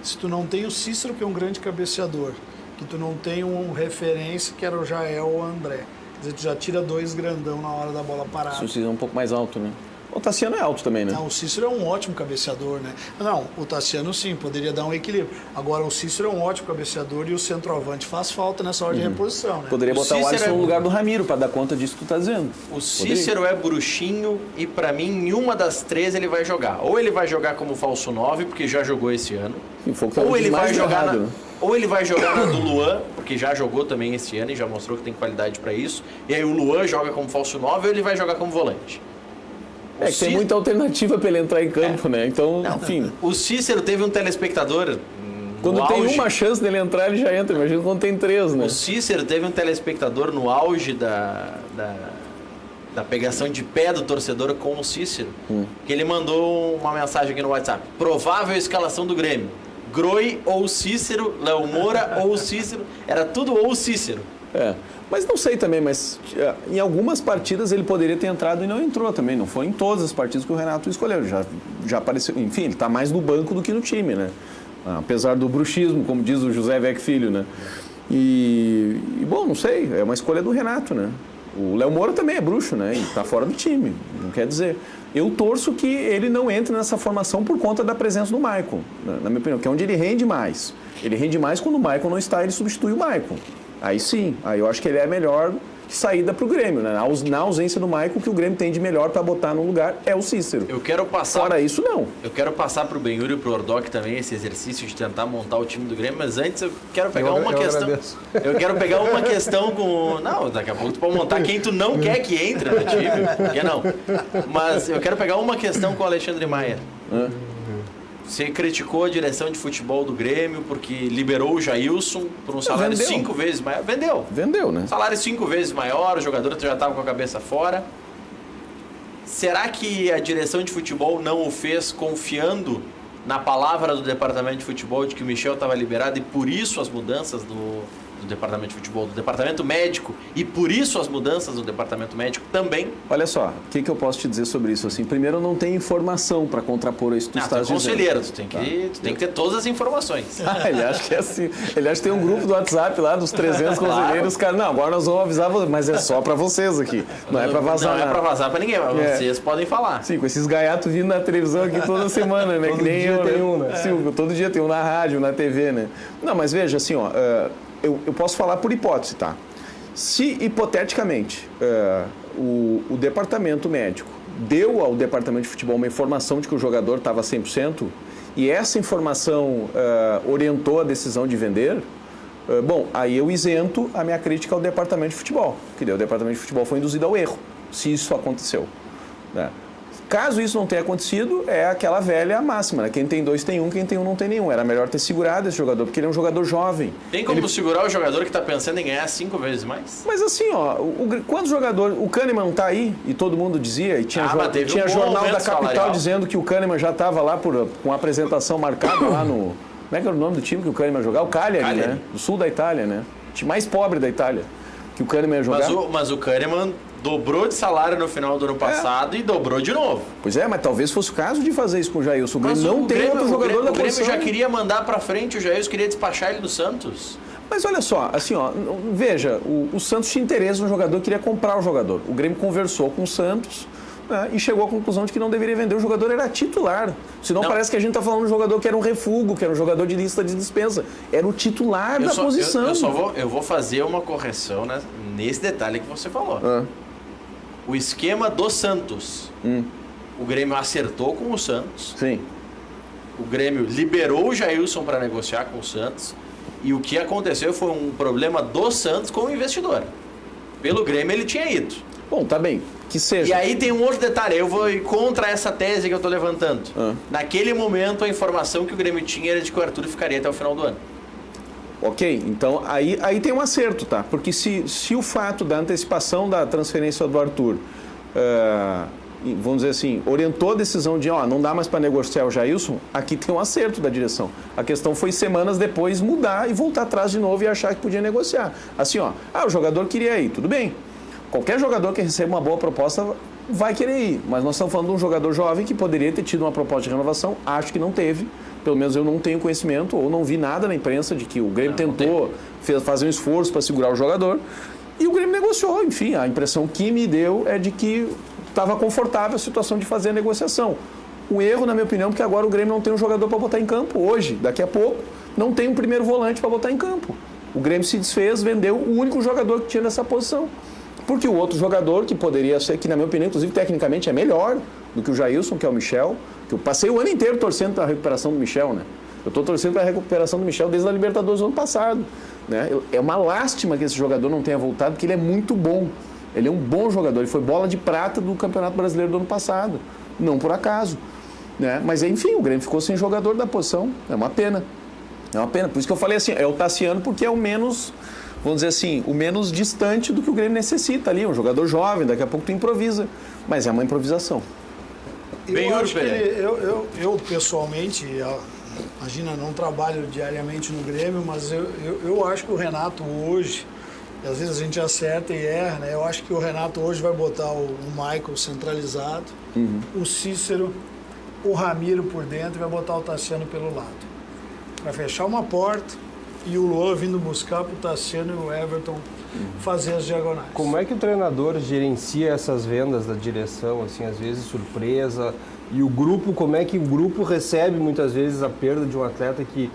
Se tu não tem o Cícero, que é um grande cabeceador, que tu não tem um referência, que era o Jael ou o André. Quer dizer, tu já tira 2 grandão na hora da bola parada. O Cícero é um pouco mais alto, né? O Tassiano é alto também, né? Não, o Cícero é um ótimo cabeceador, né? Não, o Tassiano sim, poderia dar um equilíbrio. Agora, o Cícero é um ótimo cabeceador e o centroavante faz falta nessa hora de reposição, né? Poderia botar o Alisson no lugar do Ramiro para dar conta disso que tu tá dizendo. O Cícero é bruxinho e para mim, em uma das 3 ele vai jogar. Ou ele vai jogar como falso 9, porque já jogou esse ano. Ou ele vai jogar ou ele vai jogar na do Luan, porque já jogou também esse ano e já mostrou que tem qualidade para isso. E aí o Luan joga como falso 9 ou ele vai jogar como volante. Que tem muita alternativa para ele entrar em campo, né? Então, enfim. O Cícero teve um telespectador. Quando tem uma chance dele entrar, ele já entra. Imagina quando tem 3, né? O Cícero teve um telespectador no auge da pegação de pé do torcedor com o Cícero, que ele mandou uma mensagem aqui no WhatsApp. Provável escalação do Grêmio. Groy ou Cícero, Léo Moura ou Cícero. Era tudo ou Cícero. Mas não sei também, mas em algumas partidas ele poderia ter entrado e não entrou também. Não foi em todas as partidas que o Renato escolheu. Já apareceu, enfim, ele está mais no banco do que no time, né? Apesar do bruxismo, como diz o José Vec Filho, né? E bom, não sei, é uma escolha do Renato, né? O Léo Moura também é bruxo, né? E está fora do time, não quer dizer. Eu torço que ele não entre nessa formação por conta da presença do Michael, na minha opinião, que é onde ele rende mais. Ele rende mais quando o Michael não está, ele substitui o Michael. Aí sim, aí eu acho que ele é a melhor saída para o Grêmio, né? Na ausência do Michael, o que o Grêmio tem de melhor para botar no lugar é o Cícero. Eu quero passar... Fora isso, não. Eu quero passar para o Benhur e para o Ordoc também esse exercício de tentar montar o time do Grêmio, mas antes eu quero pegar uma questão... Eu quero pegar uma questão com... Não, daqui a pouco tu pode montar quem tu não quer que entre no time, por que não? Mas eu quero pegar uma questão com o Alexandre Maier. Você criticou a direção de futebol do Grêmio porque liberou o Jailson por um salário 5 vezes maior. Vendeu, né? Salário 5 vezes maior, o jogador já estava com a cabeça fora. Será que a direção de futebol não o fez confiando na palavra do departamento de futebol de que o Michel estava liberado e por isso as mudanças do departamento de futebol, do departamento médico e por isso as mudanças do departamento médico também? Olha só, o que eu posso te dizer sobre isso? Assim, primeiro, eu não tenho informação para contrapor isso que tu estás dizendo. Conselheiro, tu tem que ter todas as informações. Ele acha que é assim. Ele acha que tem um grupo do WhatsApp lá dos 300 conselheiros, os caras, não, agora nós vamos avisar vocês, mas é só para vocês aqui. Não é para vazar. Não é para vazar para ninguém, mas vocês podem falar. Sim, com esses gaiatos vindo na televisão aqui toda semana, né? Todo dia tem um, né? Sim, todo dia tem um na rádio, na TV, né? Não, mas veja, assim, ó, eu posso falar por hipótese, tá? Se, hipoteticamente, o departamento médico deu ao departamento de futebol uma informação de que o jogador estava 100% e essa informação orientou a decisão de vender, bom, aí eu isento a minha crítica ao departamento de futebol, que daí o departamento de futebol foi induzido ao erro, se isso aconteceu, né? Caso isso não tenha acontecido, é aquela velha máxima, né? Quem tem dois tem um, quem tem um não tem nenhum. Era melhor ter segurado esse jogador, porque ele é um jogador jovem. Tem como segurar o jogador que está pensando em ganhar 5 vezes mais? Mas assim, ó, quando o jogador... O Kahneman não tá aí, e todo mundo dizia, e tinha, tinha jornal da Capital salarial dizendo que o Kahneman já estava lá com a apresentação marcada lá no... Como é que era o nome do time que o Kahneman ia jogar? O Cagliari, né? Do sul da Itália, né? O time mais pobre da Itália, que o Kahneman ia jogar. Mas o Kahneman dobrou de salário no final do ano passado e dobrou de novo. Pois é, mas talvez fosse o caso de fazer isso com o Jailson. O Grêmio não tem outro jogador da posição. O Grêmio já queria mandar pra frente o Jailson, queria despachar ele do Santos. Mas olha só, assim, ó, veja, o Santos tinha interesse no jogador, queria comprar o jogador. O Grêmio conversou com o Santos, né, e chegou à conclusão de que não deveria vender. O jogador era titular. Senão parece que a gente está falando de um jogador que era um refúgio, que era um jogador de lista de dispensa. Era o titular da posição. Eu vou fazer uma correção nesse detalhe que você falou. O esquema do Santos. O Grêmio acertou com o Santos. Sim. O Grêmio liberou o Jailson para negociar com o Santos. E o que aconteceu foi um problema do Santos com o investidor. Pelo Grêmio ele tinha ido. Bom, tá bem. Que seja. E aí tem um outro detalhe. Eu vou ir contra essa tese que eu estou levantando. Naquele momento a informação que o Grêmio tinha era de que o Arthur ficaria até o final do ano. Ok, então aí tem um acerto, tá? Porque se o fato da antecipação da transferência do Arthur, vamos dizer assim, orientou a decisão de, não dá mais para negociar o Jailson, aqui tem um acerto da direção. A questão foi semanas depois mudar e voltar atrás de novo e achar que podia negociar. Assim, o jogador queria ir, tudo bem. Qualquer jogador que receba uma boa proposta vai querer ir, mas nós estamos falando de um jogador jovem que poderia ter tido uma proposta de renovação, acho que não teve. Pelo menos eu não tenho conhecimento ou não vi nada na imprensa de que o Grêmio tentou fazer um esforço para segurar o jogador e o Grêmio negociou. Enfim, a impressão que me deu é de que estava confortável a situação de fazer a negociação. Um erro, na minha opinião, porque agora o Grêmio não tem um jogador para botar em campo. Hoje, daqui a pouco, não tem um primeiro volante para botar em campo. O Grêmio se desfez, vendeu o único jogador que tinha nessa posição. Porque o outro jogador, que poderia ser, que na minha opinião, inclusive tecnicamente é melhor do que o Jailson, que é o Michel, que eu passei o ano inteiro torcendo para a recuperação do Michel, né? Eu estou torcendo para a recuperação do Michel desde a Libertadores do ano passado, né? É uma lástima que esse jogador não tenha voltado, porque ele é muito bom. Ele é um bom jogador, ele foi bola de prata do Campeonato Brasileiro do ano passado, não por acaso, né? Mas enfim, o Grêmio ficou sem jogador da posição, é uma pena. É uma pena, por isso que eu falei assim, é o Tassiano porque é o menos, vamos dizer assim, o menos distante do que o Grêmio necessita ali, um jogador jovem, daqui a pouco tu improvisa, mas é uma improvisação. Eu pessoalmente, imagina, não trabalho diariamente no Grêmio, mas eu acho que o Renato hoje, às vezes a gente acerta e erra, né? Eu acho que o Renato hoje vai botar o Michael centralizado, o Cícero, o Ramiro por dentro e vai botar o Tassiano pelo lado. Para fechar uma porta e o Luan vindo buscar para o Tassiano e o Everton fazer as diagonais. Como é que o treinador gerencia essas vendas da direção, assim, às vezes surpresa, e o grupo, como é que o grupo recebe muitas vezes a perda de um atleta que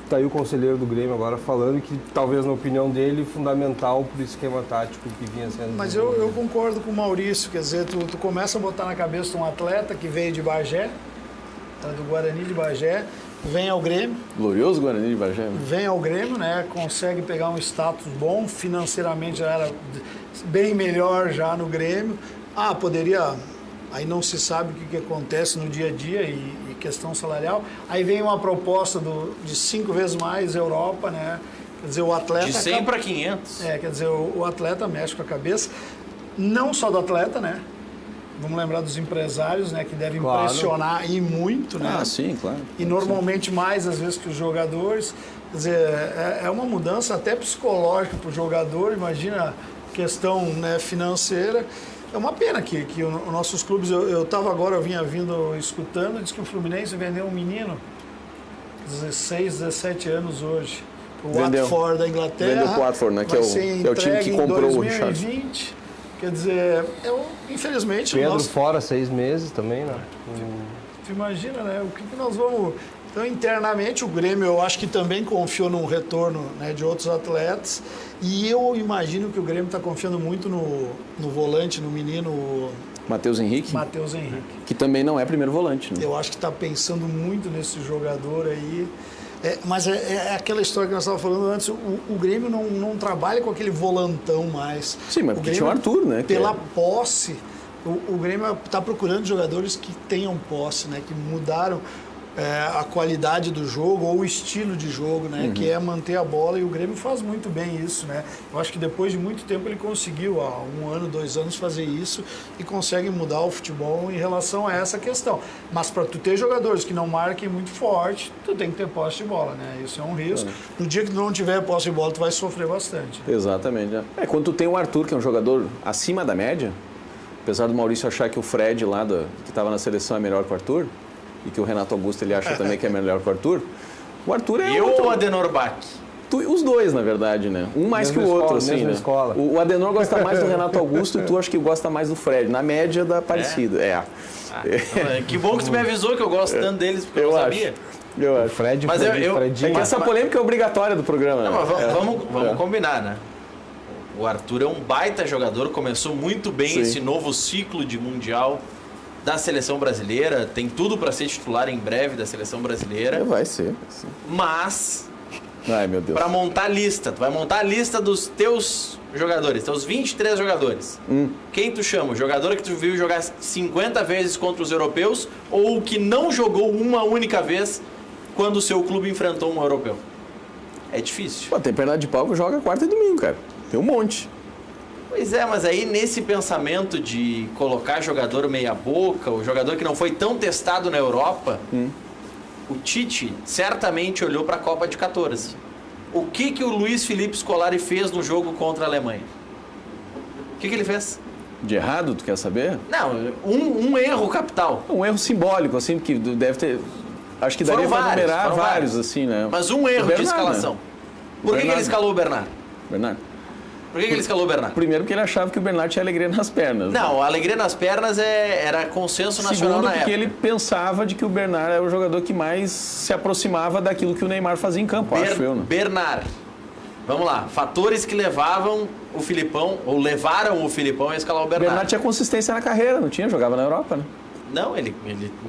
está aí o conselheiro do Grêmio agora falando que talvez na opinião dele fundamental para o esquema tático que vinha sendo... Mas eu concordo com o Maurício, quer dizer, tu começa a botar na cabeça de um atleta que veio de Bagé, do Guarani de Bagé, vem ao Grêmio. Glorioso Guarani de Bagé. Né? Vem ao Grêmio, né? Consegue pegar um status bom, financeiramente já era bem melhor já no Grêmio. Poderia... Aí não se sabe o que acontece no dia a dia e questão salarial. Aí vem uma proposta de 5 vezes mais Europa, né? Quer dizer, o atleta... De 100 para 500. Quer dizer, o atleta mexe com a cabeça. Não só do atleta, né? Vamos lembrar dos empresários, né? Que devem pressionar e muito, né? Ah, sim, claro. E normalmente mais, às vezes, que os jogadores. Quer dizer, é uma mudança até psicológica para o jogador. Imagina a questão, né, financeira. É uma pena que os nossos clubes... Eu vinha vindo escutando, diz que o Fluminense vendeu um menino, 16, 17 anos hoje. O Watford da Inglaterra. Vendeu o Watford, né? Que é o time que comprou o Richard. 2020. Quer dizer, infelizmente... Pedro fora 6 meses também, né? Tu imagina, né? O que nós vamos... Então, internamente, o Grêmio, eu acho que também confiou num retorno, né, de outros atletas. E eu imagino que o Grêmio está confiando muito no volante, no menino... Matheus Henrique. Que também não é primeiro volante, né? Eu acho que está pensando muito nesse jogador aí. Mas é aquela história que nós estávamos falando antes, o Grêmio não trabalha com aquele volantão mais. Sim, mas porque tinha o Arthur, né? Pela posse, o Grêmio está procurando jogadores que tenham posse, né? Que mudaram a qualidade do jogo ou o estilo de jogo, né? Que é manter a bola, e o Grêmio faz muito bem isso, né? Eu acho que depois de muito tempo ele conseguiu, há 1 ano, 2 anos, fazer isso e consegue mudar o futebol em relação a essa questão. Mas para tu ter jogadores que não marquem muito forte, tu tem que ter posse de bola, né? Isso é um risco. No dia que tu não tiver posse de bola, tu vai sofrer bastante. Exatamente. Quando tu tem o Arthur, que é um jogador acima da média, apesar do Maurício achar que o Fred lá que estava na seleção é melhor que o Arthur, e que o Renato Augusto ele acha também que é melhor que o Arthur é... E o Adenor Bach? Os dois, na verdade, né? Um mais que o outro, assim, né? Escola. O Adenor gosta mais do Renato Augusto e tu acho que gosta mais do Fred, na média da parecida. Que bom que tu me avisou que eu gosto tanto deles, porque eu não sabia. Eu acho. Fred, Mas Fredinho. É que essa polêmica é obrigatória do programa, né? Vamos combinar, né? O Arthur é um baita jogador, começou muito bem esse novo ciclo de Mundial da seleção brasileira, tem tudo para ser titular em breve da seleção brasileira. Vai ser. Mas, ai, meu Deus, para montar a lista, tu vai montar a lista dos teus jogadores, teus 23 jogadores. Quem tu chama? O jogador que tu viu jogar 50 vezes contra os europeus ou o que não jogou uma única vez quando o seu clube enfrentou um europeu? É difícil. Pô, tem perna de pau que joga quarta e domingo, cara. Tem um monte. Pois é, mas aí nesse pensamento de colocar jogador meia boca, o jogador que não foi tão testado na Europa, o Tite certamente olhou para a Copa de 14. O que o Luiz Felipe Scolari fez no jogo contra a Alemanha? O que ele fez? De errado, tu quer saber? Não, um erro capital. Um erro simbólico, assim, porque deve ter... Acho que daria para numerar vários, assim, né? Mas um erro de escalação. Né? Por que ele escalou o Bernard? Por que ele escalou o Bernard? Primeiro porque ele achava que o Bernard tinha alegria nas pernas. Não, a alegria nas pernas era consenso nacional na época. Porque ele pensava de que o Bernard era o jogador que mais se aproximava daquilo que o Neymar fazia em campo, acho eu, né? Bernard. Vamos lá, fatores que levavam o Filipão, ou levaram o Filipão a escalar o Bernard. O Bernard tinha consistência na carreira, não tinha? Jogava na Europa, né? Não,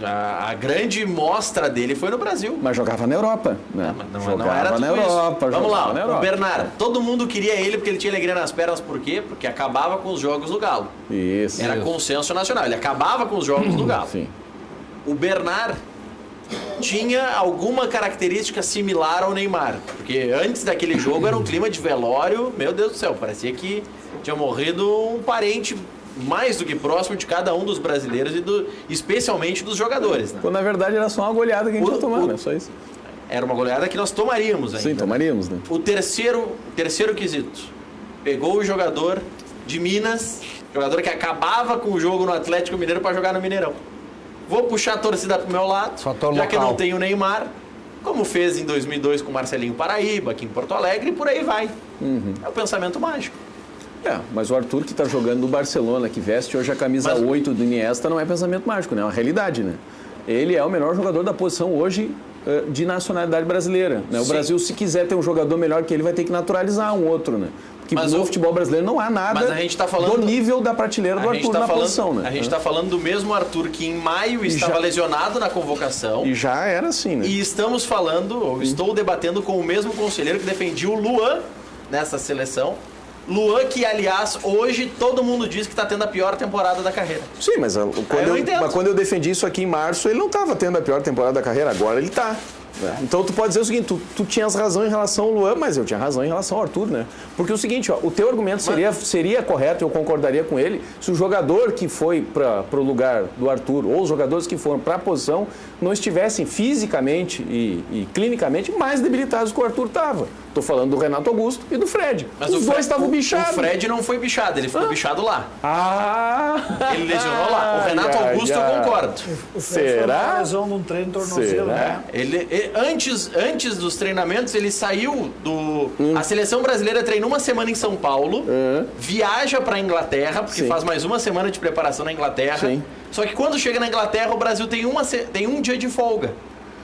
a grande mostra dele foi no Brasil. Mas jogava na Europa, né? Não era tudo Europa, isso. Vamos lá, na Europa. O Bernard. Todo mundo queria ele porque ele tinha alegria nas pernas. Por quê? Porque acabava com os jogos do Galo. Isso. Era consenso nacional. Ele acabava com os jogos do Galo. Sim. O Bernard tinha alguma característica similar ao Neymar. Porque antes daquele jogo era um clima de velório. Meu Deus do céu, parecia que tinha morrido um parente mais do que próximo de cada um dos brasileiros e especialmente dos jogadores. Né? Quando na verdade era só uma goleada que a gente ia tomar, né? Só isso. Era uma goleada que nós tomaríamos ainda. Sim, tomaríamos, né? O terceiro quesito. Pegou o jogador de Minas, jogador que acabava com o jogo no Atlético Mineiro para jogar no Mineirão. Vou puxar a torcida pro meu lado, já que eu não tenho Neymar, como fez em 2002 com o Marcelinho Paraíba, aqui em Porto Alegre, e por aí vai. É o pensamento mágico. Mas o Arthur que está jogando no Barcelona, que veste hoje a camisa 8 do Iniesta, não é pensamento mágico, né? É uma realidade, né? Ele é o melhor jogador da posição hoje de nacionalidade brasileira, né? O Brasil, se quiser ter um jogador melhor que ele, vai ter que naturalizar um outro, né? Porque no futebol brasileiro não há nada do nível da prateleira do Arthur na posição, né? A gente está falando do mesmo Arthur que em maio estava lesionado na convocação. E já era assim, né? E estamos falando, ou estou debatendo com o mesmo conselheiro que defendia o Luan nessa seleção. Luan, que aliás, hoje todo mundo diz que tá tendo a pior temporada da carreira. Sim, mas entendo. quando eu defendi isso aqui em março, ele não estava tendo a pior temporada da carreira, agora ele está. Então tu pode dizer o seguinte, tu tinhas razão em relação ao Luan, mas eu tinha razão em relação ao Arthur, né? Porque é o seguinte, ó, o teu argumento seria correto, eu concordaria com ele, se o jogador que foi para o lugar do Arthur, ou os jogadores que foram para a posição, não estivessem fisicamente e clinicamente mais debilitados que o Arthur estava. Estou falando do Renato Augusto e do Fred. Mas os dois estavam bichados. O Fred não foi bichado, ele ficou bichado lá. Ele lesionou lá. O Renato Augusto eu concordo. O Fred foi uma lesão num treino tornozelo, né? Antes dos treinamentos, ele saiu do... A seleção brasileira treinou uma semana em São Paulo, viaja para a Inglaterra, porque faz mais uma semana de preparação na Inglaterra. Sim. Só que quando chega na Inglaterra, o Brasil tem um dia de folga.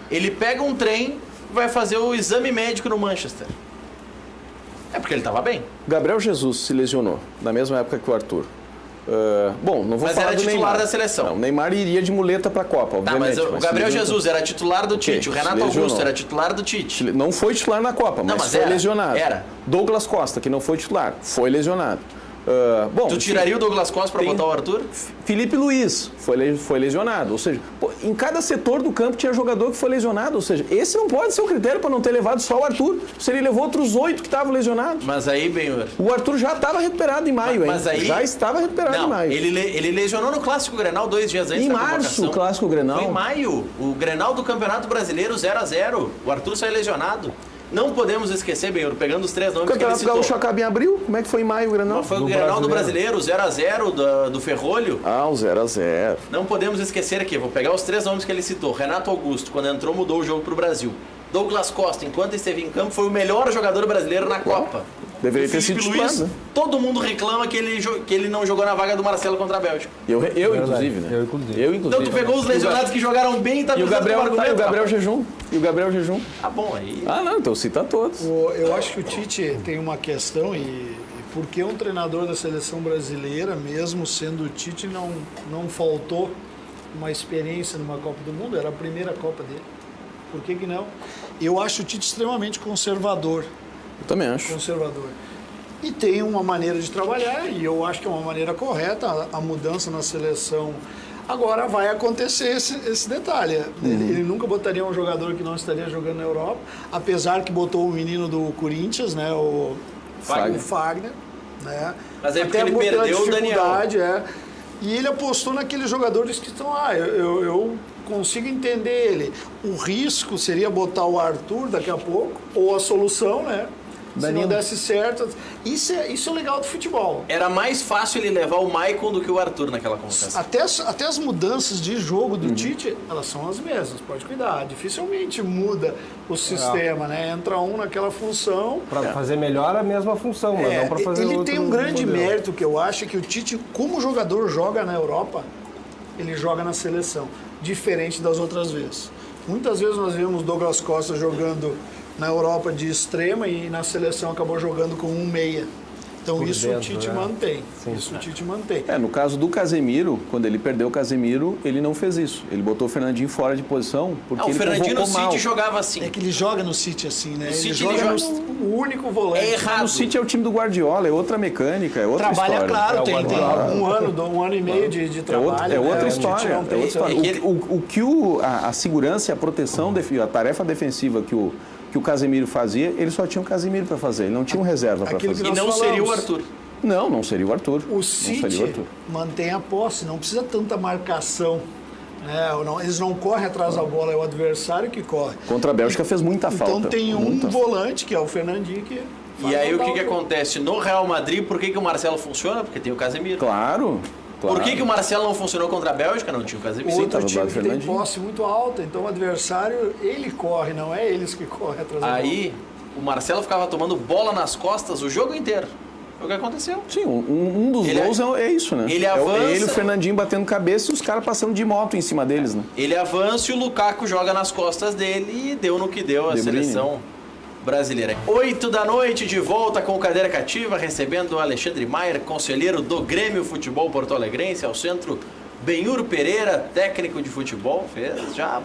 Ele pega um trem, vai fazer o exame médico no Manchester. É porque ele estava bem. Gabriel Jesus se lesionou na mesma época que o Arthur. Bom, não vou falar do Neymar. Mas era titular da seleção. Não, o Neymar iria de muleta para a Copa, obviamente. Mas o Gabriel Jesus era titular do Tite, o Renato Augusto era titular do Tite. Não foi titular na Copa, mas foi lesionado. Era. Douglas Costa, que não foi titular, foi lesionado. Tu tiraria o Douglas Costa para botar o Arthur? Felipe Luiz foi lesionado. Ou seja, em cada setor do campo tinha jogador que foi lesionado. Ou seja, esse não pode ser o critério para não ter levado só o Arthur. Se ele levou outros 8 que estavam lesionados. Mas aí, Benhur... O Arthur já estava recuperado em maio, mas aí... Já estava recuperado em maio. Ele lesionou no Clássico Grenal 2 dias antes da convocação. Em março, o Clássico Grenal. Foi em maio. O Grenal do Campeonato Brasileiro 0-0. O Arthur saiu lesionado. Não podemos esquecer, Benhur, pegando os 3 nomes que ele citou. O Campeonato Gaúcho acaba em abril? Como é que foi em maio o Grenal? Foi o Grenal do Brasileiro, 0-0 do Ferrolho. O 0-0. Não podemos esquecer aqui, vou pegar os 3 nomes que ele citou. Renato Augusto, quando entrou, mudou o jogo para o Brasil. Douglas Costa, enquanto esteve em campo, foi o melhor jogador brasileiro na Copa. Deveria ter sido titular, né? Todo mundo reclama que ele não jogou na vaga do Marcelo contra a Bélgica. Eu inclusive, né? Eu, inclusive. Então tu pegou os lesionados que jogaram bem e tá o Gabriel Jejum. E o Gabriel Jejum. Bom, aí... não, então cita todos. Eu acho que o Tite tem uma questão e por que um treinador da seleção brasileira, mesmo sendo o Tite, não faltou uma experiência numa Copa do Mundo? Era a primeira Copa dele. Por que não? Eu acho o Tite extremamente conservador. Eu também acho. Conservador. E tem uma maneira de trabalhar, e eu acho que é uma maneira correta, a mudança na seleção. Agora vai acontecer esse detalhe. Ele nunca botaria um jogador que não estaria jogando na Europa, apesar que botou o menino do Corinthians, né, o Fagner. Né? Mas é porque ele perdeu o Daniel. E ele apostou naqueles jogadores que estão lá. Eu consigo entender ele. O risco seria botar o Arthur daqui a pouco, ou a solução, né? Se não desse certo. Isso é o legal do futebol. Era mais fácil ele levar o Maicon do que o Arthur naquela convocação. Até as mudanças de jogo do Tite, elas são as mesmas, pode cuidar. Dificilmente muda o sistema, né? Entra um naquela função. Para fazer melhor a mesma função, mas não para fazer ele outro tem um grande modelo. mérito que eu acho que o Tite, como jogador joga na Europa, ele joga na seleção, diferente das outras vezes. Muitas vezes nós vemos Douglas Costa jogando na Europa de extrema e na seleção acabou jogando com um meia. Então Por isso dentro, o Tite mantém. Isso o Tite mantém. No caso do Casemiro, quando ele perdeu o Casemiro, ele não fez isso. Ele botou o Fernandinho fora de posição porque o ele Fernandinho no mal. City jogava assim. É que ele joga no City assim, né? City ele joga o único volante. É errado. O City é o time do Guardiola, é outra mecânica, é outra Trabalha, história. claro, tem um ano e meio de trabalho. É outra né? história. É outra história. O que a segurança e a proteção, a tarefa defensiva que o Casemiro fazia, ele só tinha o Casemiro para fazer, ele não tinha um reserva para fazer. E não seria o Arthur. Não seria o Arthur. O City mantém a posse, não precisa tanta marcação. Né? Eles não correm atrás da bola, é o adversário que corre. Contra a Bélgica fez muita falta. Então tem volante, que é o Fernandinho, que... E aí o que acontece? No Real Madrid, por que o Marcelo funciona? Porque tem o Casemiro. Claro. Por que o Marcelo não funcionou contra a Bélgica? Não tinha o Casemiro. Outro time que tem posse muito alta, então o adversário, ele corre, não é eles que correm atrás da bola. Aí o Marcelo ficava tomando bola nas costas o jogo inteiro. Foi o que aconteceu. Sim, um dos gols é isso, né? Ele avança... Ele e o Fernandinho batendo cabeça e os caras passando de moto em cima deles, né? Ele avança e o Lukaku joga nas costas dele e deu no que deu a seleção brasileira. 8 da noite, de volta com Cadeira Cativa, recebendo o Alexandre Maier, conselheiro do Grêmio Futebol Porto Alegrense, ao centro Benhur Pereira, técnico de futebol, fez já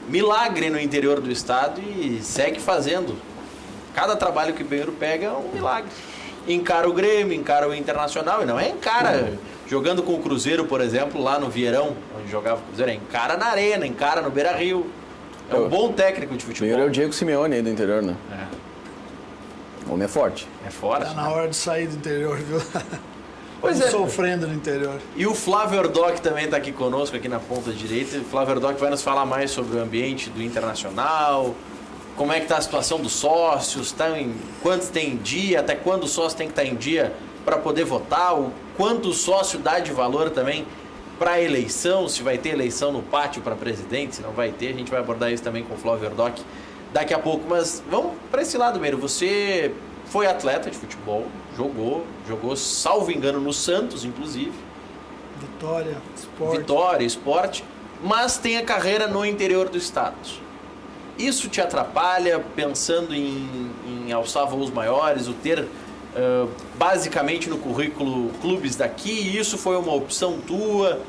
milagre no interior do estado e segue fazendo. Cada trabalho que o Benhur pega é um milagre. encara o Grêmio, encara o Internacional, e não é encara jogando com o Cruzeiro, por exemplo, lá no Vieirão, onde jogava o Cruzeiro, encara na Arena, encara no Beira-Rio. É um bom técnico de futebol. Primeiro é o Diego Simeone aí do interior, né? O homem é forte. É forte. Tá na hora de sair do interior, viu? Pois Estamos é. sofrendo no interior. E o Flávio Erdoc também está aqui conosco, aqui na ponta direita. O Flávio Erdoc vai nos falar mais sobre o ambiente do Internacional, como é que está a situação dos sócios, quantos tem em dia, até quando o sócio tem que estar em dia para poder votar, o quanto o sócio dá de valor também para a eleição, se vai ter eleição no pátio para presidente, se não vai ter. A gente vai abordar isso também com o Flávio Erdoc daqui a pouco. Mas vamos para esse lado, Meiro. Você foi atleta de futebol, jogou, salvo engano, no Santos, inclusive. Vitória, esporte, mas tem a carreira no interior do estado. Isso te atrapalha, pensando em alçar voos maiores, o ter basicamente no currículo clubes daqui? Isso foi uma opção tua?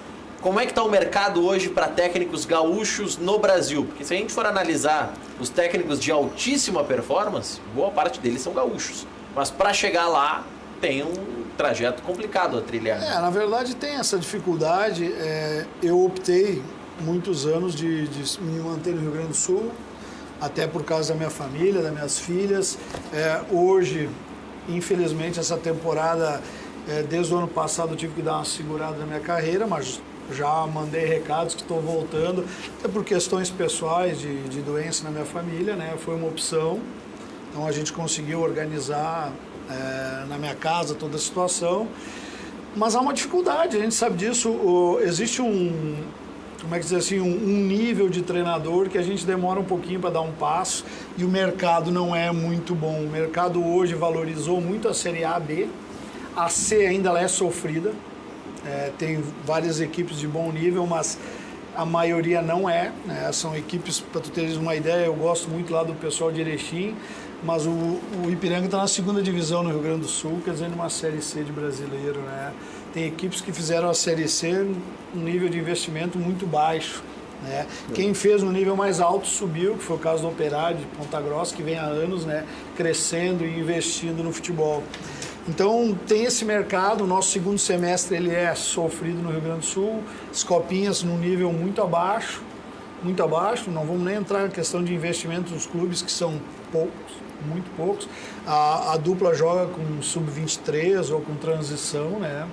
Como é que está o mercado hoje para técnicos gaúchos no Brasil? Porque se a gente for analisar os técnicos de altíssima performance, boa parte deles são gaúchos. Mas para chegar lá, tem um trajeto complicado a trilhar. Na verdade tem essa dificuldade. Eu optei muitos anos de me manter no Rio Grande do Sul, até por causa da minha família, das minhas filhas. Hoje, infelizmente, essa temporada, desde o ano passado, eu tive que dar uma segurada na minha carreira, mas já mandei recados que estou voltando, até por questões pessoais de doença na minha família, né? Foi uma opção. Então a gente conseguiu organizar na minha casa toda a situação, mas há uma dificuldade, a gente sabe disso. Existe como é que dizer assim, um nível de treinador que a gente demora um pouquinho para dar um passo, e o mercado não é muito bom. O mercado hoje valorizou muito a Série A, B. A C ainda ela é sofrida, tem várias equipes de bom nível, mas a maioria não é, né? São equipes, para tu teres uma ideia, eu gosto muito lá do pessoal de Erechim, mas o Ipiranga está na 2ª divisão no Rio Grande do Sul, quer dizer, numa Série C de brasileiro, né? Tem equipes que fizeram a Série C um nível de investimento muito baixo, né? Quem fez no nível mais alto subiu, que foi o caso do Operário de Ponta Grossa, que vem há anos, né, crescendo e investindo no futebol. Então tem esse mercado. O nosso segundo semestre ele é sofrido no Rio Grande do Sul, as copinhas num nível muito abaixo, não vamos nem entrar na questão de investimento dos clubes, que são poucos, muito poucos. A dupla joga com sub-23 ou com transição, né?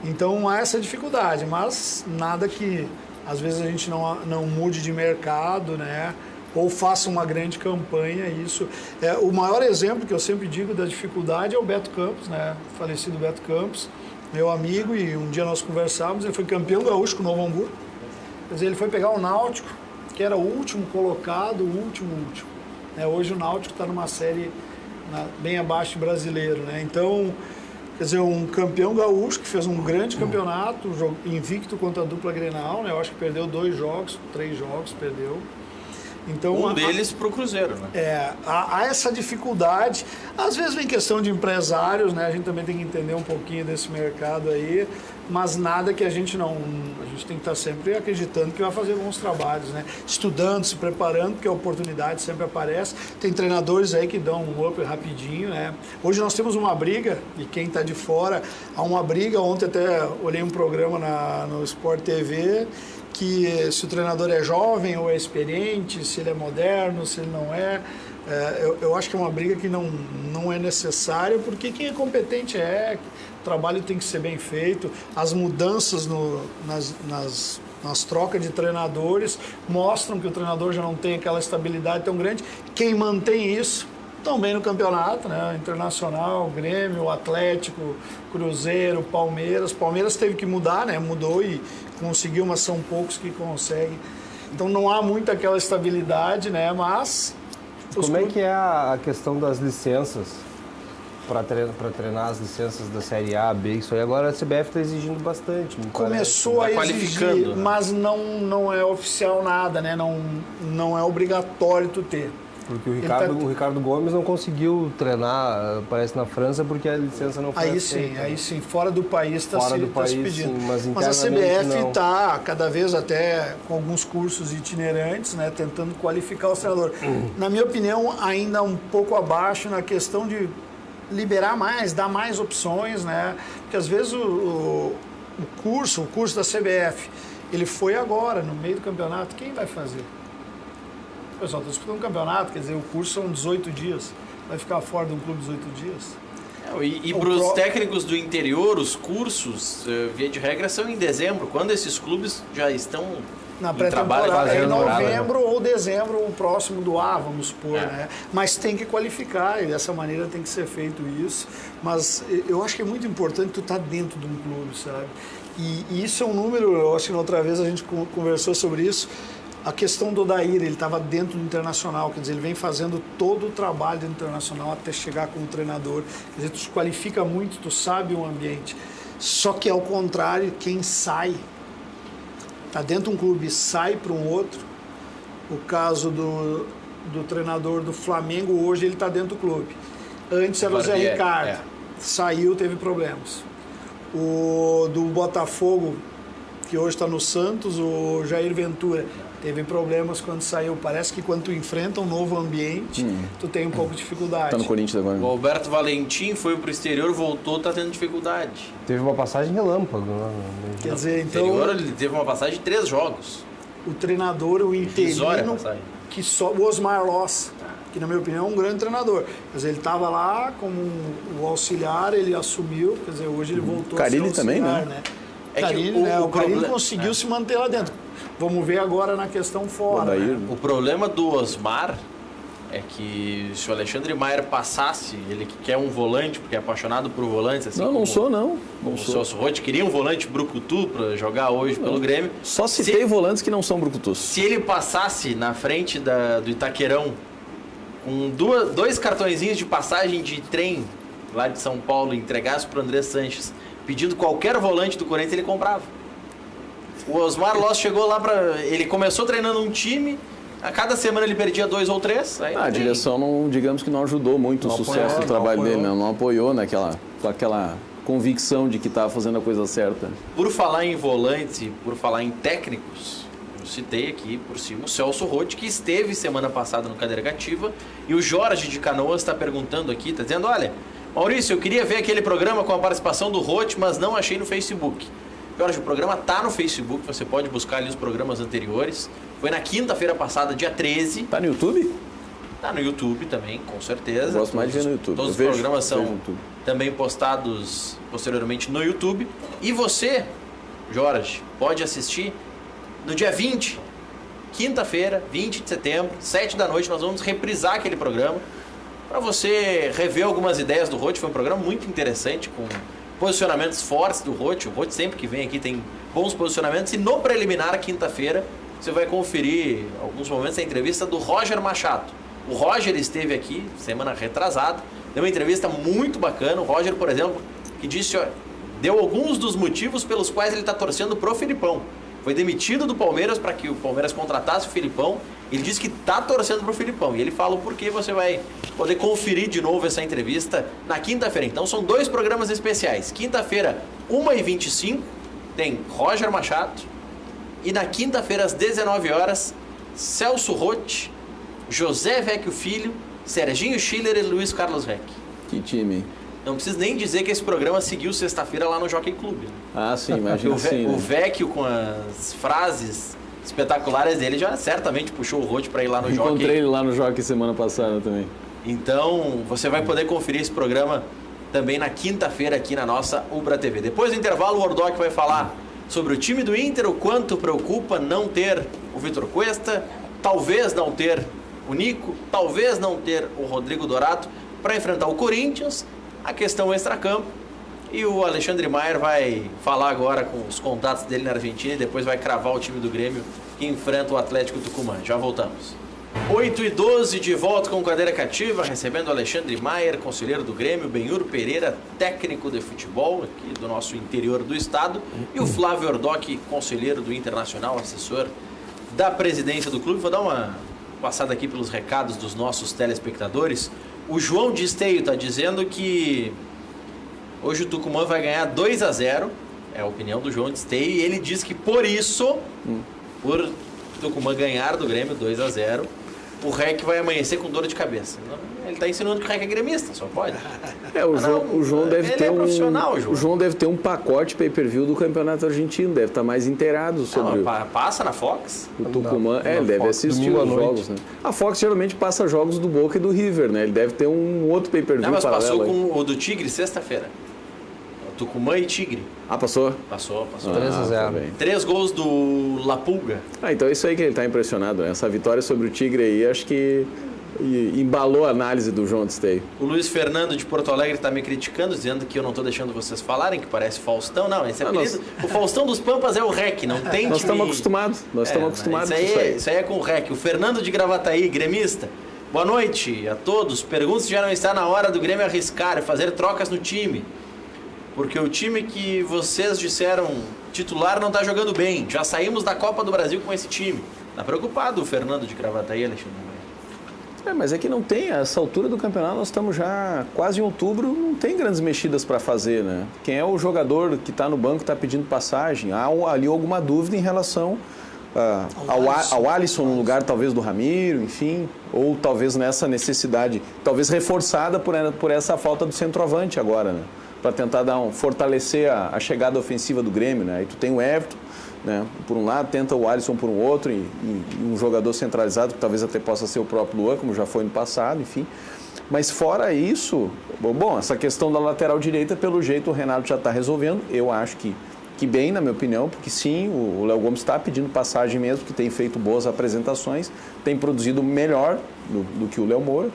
Então há essa dificuldade, mas nada que às vezes a gente não mude de mercado, né? Ou faça uma grande campanha. Isso o maior exemplo que eu sempre digo da dificuldade é o Beto Campos, né? O falecido Beto Campos, meu amigo, e um dia nós conversávamos. Ele foi campeão gaúcho com o Novo Hamburgo. Quer dizer, ele foi pegar o Náutico, que era o último colocado, o último. Hoje o Náutico está numa série bem abaixo do brasileiro, né? Então, quer dizer, um campeão gaúcho que fez um grande campeonato, invicto contra a dupla Grenal, né? Eu acho que perdeu 3 jogos, perdeu. Então, um deles para o Cruzeiro, né? Há essa dificuldade. Às vezes vem questão de empresários, né? A gente também tem que entender um pouquinho desse mercado aí, mas nada que a gente não... A gente tem que estar sempre acreditando que vai fazer bons trabalhos, né? Estudando, se preparando, porque a oportunidade sempre aparece. Tem treinadores aí que dão um up rapidinho, né? Hoje nós temos uma briga, e quem está de fora, há uma briga. Ontem até olhei um programa no Sport TV, que se o treinador é jovem ou é experiente, se ele é moderno, se ele não é. Eu acho que é uma briga que não é necessária, porque quem é competente o trabalho tem que ser bem feito. As mudanças nas trocas de treinadores mostram que o treinador já não tem aquela estabilidade tão grande. Quem mantém isso também no campeonato, né? Internacional, Grêmio, Atlético, Cruzeiro, Palmeiras. Palmeiras teve que mudar, né? Mudou e conseguiu, mas são poucos que conseguem. Então não há muito aquela estabilidade, né? Mas... Como é que é a questão das licenças para treinar as licenças da Série A, B? Isso aí agora a CBF está exigindo bastante. Começou a exigir, né? mas não é oficial nada, né? Não é obrigatório tu ter. Porque o Ricardo Gomes não conseguiu treinar, parece, na França, porque a licença não foi aceita. Aí sim, fora do país está se pedindo. Sim, mas a CBF está cada vez até com alguns cursos itinerantes, né, tentando qualificar o treinador. Na minha opinião, ainda um pouco abaixo na questão de liberar mais, dar mais opções, né? Porque às vezes o curso da CBF, ele foi agora, no meio do campeonato, quem vai fazer? O pessoal está disputando um campeonato, quer dizer, o curso são 18 dias, vai ficar fora de um clube 18 dias? E para os técnicos do interior, os cursos, via de regra, são em dezembro, quando esses clubes já estão na em trabalho. pré-temporada, em novembro ou dezembro, o próximo do A, vamos supor, né? Mas tem que qualificar, e dessa maneira tem que ser feito isso. Mas eu acho que é muito importante tu estar dentro de um clube, sabe? E isso é um número, eu acho que na outra vez a gente conversou sobre isso. A questão do Odair, ele estava dentro do Internacional, quer dizer, ele vem fazendo todo o trabalho do Internacional até chegar como treinador. Quer dizer, tu se qualifica muito, tu sabe o ambiente. Só que ao contrário, quem sai, está dentro de um clube e sai para um outro, o caso do treinador do Flamengo, hoje ele está dentro do clube. Antes era o Zé Ricardo, saiu, teve problemas. O do Botafogo, que hoje está no Santos, o Jair Ventura, teve problemas quando saiu. Parece que quando tu enfrenta um novo ambiente, tu tem um pouco de dificuldade. Está no Corinthians agora. O Alberto Valentim foi para o exterior, voltou, está tendo dificuldade. Teve uma passagem relâmpago. Quer dizer, então... No exterior ele teve uma passagem de 3 jogos. O treinador, o interino, que só o Osmar Loss, que na minha opinião é um grande treinador. Quer dizer, ele estava lá como o auxiliar, ele assumiu, quer dizer, hoje ele voltou Carille a ser auxiliar, também, né? O Carille conseguiu se manter lá dentro. Vamos ver agora na questão fora. O problema do Osmar é que se o Alexandre Maier passasse, ele que quer um volante, porque é apaixonado por volantes, assim não sou. O Celso Roth queria um volante brucutu para jogar hoje pelo Grêmio. Só citei volantes que não são brucutus. Se ele passasse na frente do Itaquerão com 2 cartõezinhos de passagem de trem lá de São Paulo e entregasse para o André Sanches, pedindo qualquer volante do Corinthians, ele comprava. O Osmar Loss chegou lá ele começou treinando um time, a cada semana ele perdia 2 ou 3. A direção, não, digamos que não ajudou muito o sucesso do trabalho dele, não apoiou com aquela convicção de que estava fazendo a coisa certa. Por falar em volantes e por falar em técnicos, eu citei aqui por cima o Celso Roth, que esteve semana passada no Cadeira Cativa, e o Jorge de Canoas está perguntando aqui, está dizendo, olha, Maurício, eu queria ver aquele programa com a participação do Roth, mas não achei no Facebook. Jorge, o programa está no Facebook, você pode buscar ali os programas anteriores. Foi na quinta-feira passada, dia 13. Está no YouTube? Está no YouTube também, com certeza. Eu gosto mais de ver no YouTube. Todos os programas são também postados posteriormente no YouTube. E você, Jorge, pode assistir no dia 20, quinta-feira, 20 de setembro, 7 da noite, nós vamos reprisar aquele programa para você rever algumas ideias do Roth. Foi um programa muito interessante, com posicionamentos fortes do Roth. O Roth sempre que vem aqui tem bons posicionamentos. E no preliminar, quinta-feira, você vai conferir alguns momentos da entrevista do Roger Machado. O Roger esteve aqui semana retrasada, deu uma entrevista muito bacana. O Roger, por exemplo, que disse, deu alguns dos motivos pelos quais ele está torcendo pro Filipão. Foi demitido do Palmeiras para que o Palmeiras contratasse o Filipão. Ele disse que está torcendo pro Filipão. E ele fala o porquê. Você vai poder conferir de novo essa entrevista na quinta-feira. Então são 2 programas especiais. Quinta-feira, 1h25, tem Roger Machado. E na quinta-feira, às 19 horas, Celso Roth, José Vecchio Filho, Serginho Schiller e Luiz Carlos Reck. Que time, hein? Não preciso nem dizer que esse programa seguiu sexta-feira lá no Jockey Club. Ah, sim, imagina sim. O Vecchio, com as frases espetaculares dele, já certamente puxou o Roth para ir lá no Jockey. Encontrei ele lá no Jockey semana passada também. Então, você vai poder conferir esse programa também na quinta-feira aqui na nossa Ubra TV. Depois do intervalo, o Ordoc vai falar sobre o time do Inter, o quanto preocupa não ter o Vitor Cuesta, talvez não ter o Nico, talvez não ter o Rodrigo Dorato para enfrentar o Corinthians, a questão extracampo. E o Alexandre Maier vai falar agora com os contatos dele na Argentina e depois vai cravar o time do Grêmio que enfrenta o Atlético Tucumã. Já voltamos. 8h12, de volta com Cadeira Cativa, recebendo o Alexandre Maier, conselheiro do Grêmio, Benhur Pereira, técnico de futebol aqui do nosso interior do estado, e o Flávio Ordoc, conselheiro do Internacional, assessor da presidência do clube. Vou dar uma passada aqui pelos recados dos nossos telespectadores. O João de Esteio está dizendo que hoje o Tucumã vai ganhar 2-0, é a opinião do João de Esteio, e ele diz que por isso, por Tucumã ganhar do Grêmio 2-0, o REC vai amanhecer com dor de cabeça. Ele está insinuando que o REC é gremista, só pode. O João deve ele ter é profissional, João. O João deve ter um pacote pay-per-view do Campeonato Argentino, deve estar mais inteirado sobre Passa na Fox? o Tucumã. Ele deve Fox, assistir os jogos, né? A Fox geralmente passa jogos do Boca e do River, né? Ele deve ter um outro pay-per-view Não, mas paralelo. passou aí. com o do Tigre sexta-feira. Tucumã e Tigre. Ah, passou? Passou. 3-0. Tá bem. 3 gols do La Pulga. Então é isso aí que ele está impressionado, né? Essa vitória sobre o Tigre aí, acho que embalou a análise do João Stey. O Luiz Fernando de Porto Alegre está me criticando, dizendo que eu não estou deixando vocês falarem, que parece Faustão. Não, esse apelido. O Faustão dos Pampas é o REC, não tem Nós estamos acostumados, com isso aí. Isso aí é com o REC. O Fernando de Gravataí, gremista. Boa noite a todos. Pergunto se já não está na hora do Grêmio arriscar e fazer trocas no time. Porque o time que vocês disseram titular não está jogando bem. Já saímos da Copa do Brasil com esse time. Tá preocupado o Fernando de Gravataí, Alexandre? Mas é que não tem, a essa altura do campeonato nós estamos já quase em outubro, não tem grandes mexidas para fazer, né? Quem é o jogador que está no banco está pedindo passagem? Há ali alguma dúvida em relação ao Alisson no lugar talvez do Ramiro, enfim, ou talvez nessa necessidade, talvez reforçada por essa falta do centroavante agora, né? Para tentar fortalecer a chegada ofensiva do Grêmio, né? Aí tu tem o Everton, né? Por um lado, tenta o Alisson por um outro e um jogador centralizado, que talvez até possa ser o próprio Luan, como já foi no passado, enfim. Mas fora isso, bom, essa questão da lateral direita, pelo jeito o Renato já está resolvendo, eu acho que bem, na minha opinião, porque sim, o Léo Gomes está pedindo passagem mesmo, que tem feito boas apresentações, tem produzido melhor do que o Léo Moura.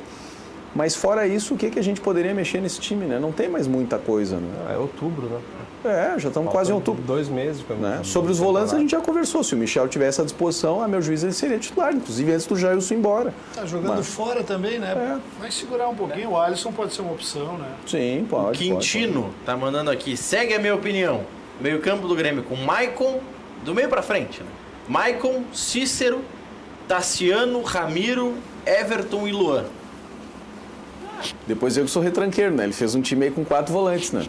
Mas fora isso, o que a gente poderia mexer nesse time, né? Não tem mais muita coisa, né? É outubro, né? Já estamos quase em outubro. 2 meses. Né? Sobre os volantes a gente já conversou. Se o Michel tivesse à disposição, a meu juízo ele seria titular, inclusive antes do Jailson ir embora. Tá jogando fora também, né? Vai segurar um pouquinho. O Alisson pode ser uma opção, né? Sim, pode. O Quintino tá mandando aqui. Segue a minha opinião. Meio campo do Grêmio com Maicon, do meio pra frente, né? Maicon, Cícero, Tassiano, Ramiro, Everton e Luan. Depois eu que sou retranqueiro, né? Ele fez um time aí com 4 volantes, né?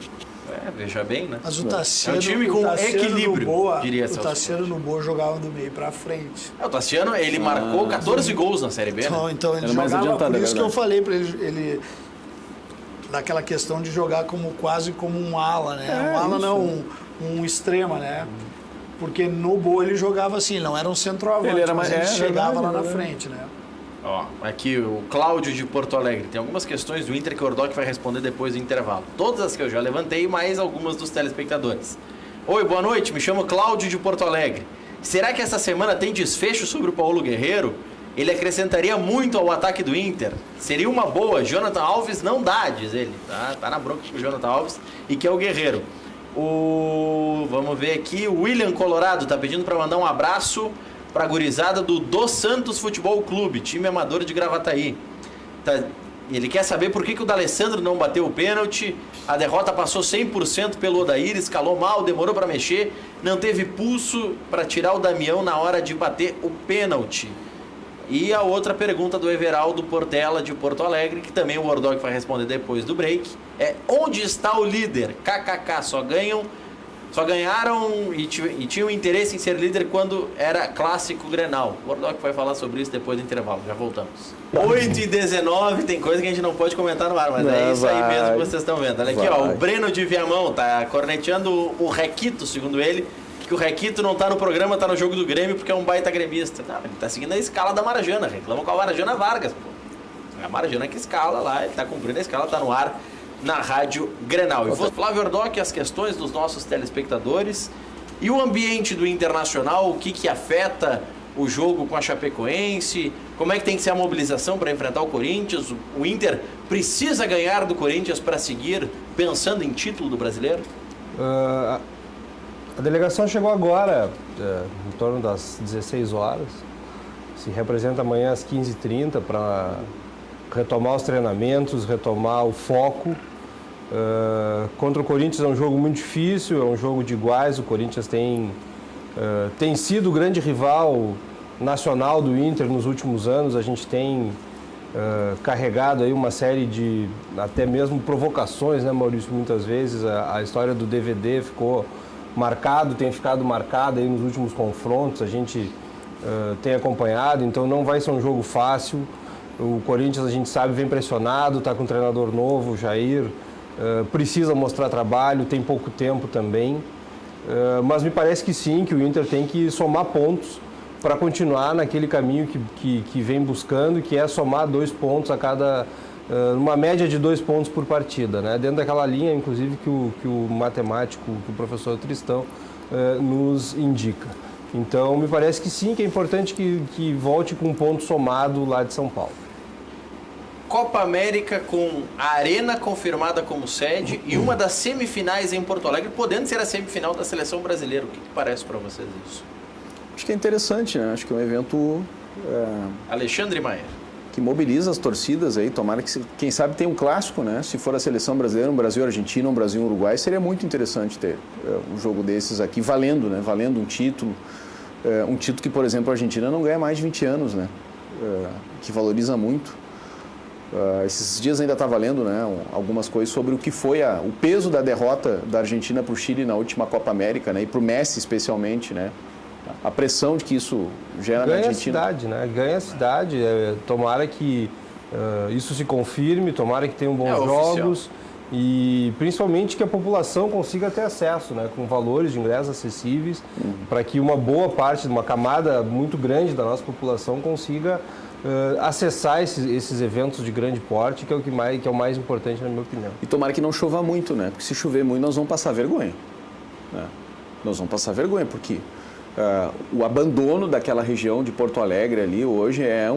Veja bem, né? Mas o Tassiano, É um time com equilíbrio, diria Celso. O Tassiano no Boa jogava do meio pra frente. O Tassiano, ele marcou 14 gols na Série B, né? Então ele Era mais jogava, adiantado, por isso é que eu verdade. falei pra ele daquela questão de jogar quase como um ala, né? Um ala não, um extrema, né? Porque no Boa ele jogava assim, não era um centroavante, Ele era mas mais- ele chegava lá na verdade. frente, né? Ó, aqui o Cláudio de Porto Alegre. Tem algumas questões do Inter que o Ordoc vai responder depois do intervalo. Todas as que eu já levantei, mais algumas dos telespectadores. Oi, boa noite. Me chamo Cláudio de Porto Alegre. Será que essa semana tem desfecho sobre o Paulo Guerreiro? Ele acrescentaria muito ao ataque do Inter. Seria uma boa. Jonathan Alves não dá, diz ele. Tá na bronca com o Jonathan Alves e que é o Guerreiro. Vamos ver aqui. O William Colorado tá pedindo para mandar um abraço para a gurizada do Santos Futebol Clube, time amador de Gravataí. Ele quer saber por que o D'Alessandro não bateu o pênalti. A derrota passou 100% pelo Odair, escalou mal, demorou para mexer, não teve pulso para tirar o Damião na hora de bater o pênalti. E a outra pergunta do Everaldo Portela de Porto Alegre, que também o Ordoc vai responder depois do break, é: onde está o líder? KKK, só ganharam e tinham interesse em ser líder quando era clássico Grenal. O Ordoc vai falar sobre isso depois do intervalo, já voltamos. 8h19, tem coisa que a gente não pode comentar no ar, mas é isso aí mesmo que vocês estão vendo. Olha aqui, ó, o Breno de Viamão tá corneteando o Requito, segundo ele, que o Requito não tá no programa, tá no jogo do Grêmio porque é um baita gremista. Não, ele tá seguindo a escala da Marajana, reclama com a Marajana Vargas, pô. É a Marajana que escala lá, ele tá cumprindo a escala, tá no ar na Rádio Grenal. E Flávio Ordoc, as questões dos nossos telespectadores e o ambiente do Internacional, o que afeta o jogo com a Chapecoense, como é que tem que ser a mobilização para enfrentar o Corinthians. O Inter precisa ganhar do Corinthians para seguir pensando em título do Brasileiro? A delegação chegou agora, em torno das 16 horas, se representa amanhã às 15h30 para retomar os treinamentos, retomar o foco. Contra o Corinthians é um jogo muito difícil, é um jogo de iguais. O Corinthians tem sido o grande rival nacional do Inter nos últimos anos. A gente tem carregado aí uma série de até mesmo provocações, né, Maurício? Muitas vezes a história do DVD tem ficado marcada aí nos últimos confrontos. A gente tem acompanhado, então não vai ser um jogo fácil. O Corinthians, a gente sabe, vem pressionado, está com um treinador novo, o Jair, precisa mostrar trabalho, tem pouco tempo também. Mas me parece que sim, que o Inter tem que somar pontos para continuar naquele caminho que vem buscando, que é somar 2 pontos a cada... uma média de 2 pontos por partida, né? Dentro daquela linha, inclusive, que o matemático, que o professor Tristão nos indica. Então, me parece que sim, que é importante que volte com um ponto somado lá de São Paulo. Copa América com a Arena confirmada como sede e uma das semifinais em Porto Alegre, podendo ser a semifinal da seleção brasileira. O que parece para vocês isso? Acho que é interessante, né? Acho que é um evento... Alexandre Maia. Que mobiliza as torcidas aí, tomara que, quem sabe, tenha um clássico, né? Se for a seleção brasileira, um Brasil-Argentina, um Brasil-Uruguai, seria muito interessante ter um jogo desses aqui, valendo, né? Valendo um título que, por exemplo, a Argentina não ganha mais de 20 anos, né? Que valoriza muito. Esses dias ainda está valendo, né? Algumas coisas sobre o que foi o peso da derrota da Argentina para o Chile na última Copa América, né? E para o Messi, especialmente, né? A pressão de que isso gera na Argentina. Ganha a cidade, né? Ganha a cidade. Tomara que isso se confirme, tomara que tenham bons jogos e principalmente que a população consiga ter acesso, né? Com valores de ingressos acessíveis, para que uma boa parte, uma camada muito grande da nossa população consiga acessar esses eventos de grande porte, que é o mais importante, na minha opinião. E tomara que não chova muito, né? Porque se chover muito, nós vamos passar vergonha. Né? Nós vamos passar vergonha, porque... o abandono daquela região de Porto Alegre ali hoje é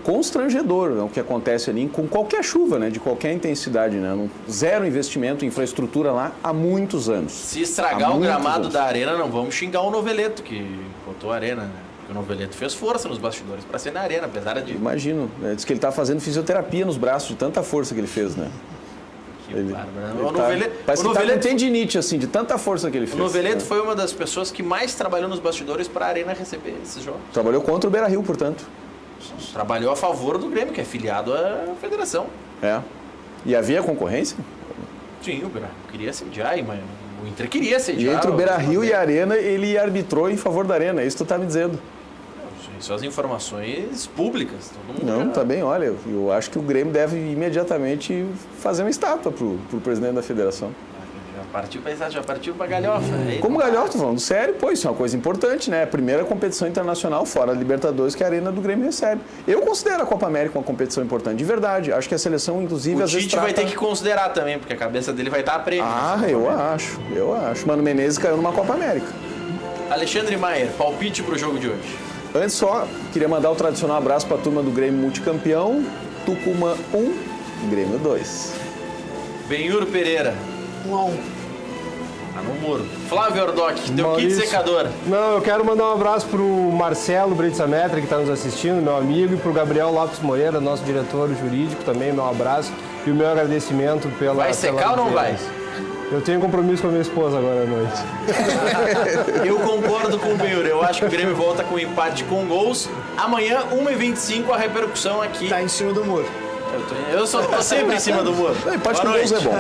constrangedor, né, o que acontece ali com qualquer chuva, né, de qualquer intensidade, né, zero investimento em infraestrutura lá há muitos anos. Se estragar o gramado da Arena, não vamos xingar o Noveleto, que botou a Arena, né? Porque o Noveleto fez força nos bastidores para ser na Arena, apesar de... Imagino, né, diz que ele está fazendo fisioterapia nos braços de tanta força que ele fez, né? Parece que tá com tendinite, assim, de tanta força que ele fez. O Noveleto foi uma das pessoas que mais trabalhou nos bastidores para a Arena receber esses jogos. Trabalhou contra o Beira-Rio, portanto. Trabalhou a favor do Grêmio, que é filiado à federação. E havia concorrência? Sim, o Beira-Rio queria sediar, mas o Inter queria sediar. E entre o Beira-Rio e a Arena, ele arbitrou em favor da Arena, é isso que tu tá me dizendo. Isso são as informações públicas. Todo mundo não, tá bem, olha, eu acho que o Grêmio deve imediatamente fazer uma estátua pro presidente da federação. Já partiu pra galhofa. Como galhofa? Tô falando sério, pô, isso é uma coisa importante, né? A primeira competição internacional fora a Libertadores que a Arena do Grêmio recebe. Eu considero a Copa América uma competição importante, de verdade. Acho que a seleção, inclusive, às vezes Tite vai ter que considerar também, porque a cabeça dele vai estar a prêmio. Eu acho. Mano Menezes caiu numa Copa América. Alexandre Maier, palpite pro jogo de hoje. Antes só, queria mandar o tradicional abraço para a turma do Grêmio multicampeão. Tucumã 1, Grêmio 2. Benhur Pereira. 1-1. Tá no muro. Flávio Ordoc, teu kit secador. Não, eu quero mandar um abraço pro Marcelo Breitzametra, que está nos assistindo, meu amigo, e pro Gabriel Lopes Moreira, nosso diretor jurídico, também, meu abraço. E o meu agradecimento pela... Vai secar ou não vai? Eu tenho compromisso com a minha esposa agora à noite. Eu concordo com o Benhur. Eu acho que o Grêmio volta com um empate com gols. Amanhã, 1h25, a repercussão aqui. Tá em cima do muro. Eu tô sempre em cima do muro. Empate com gols é bom.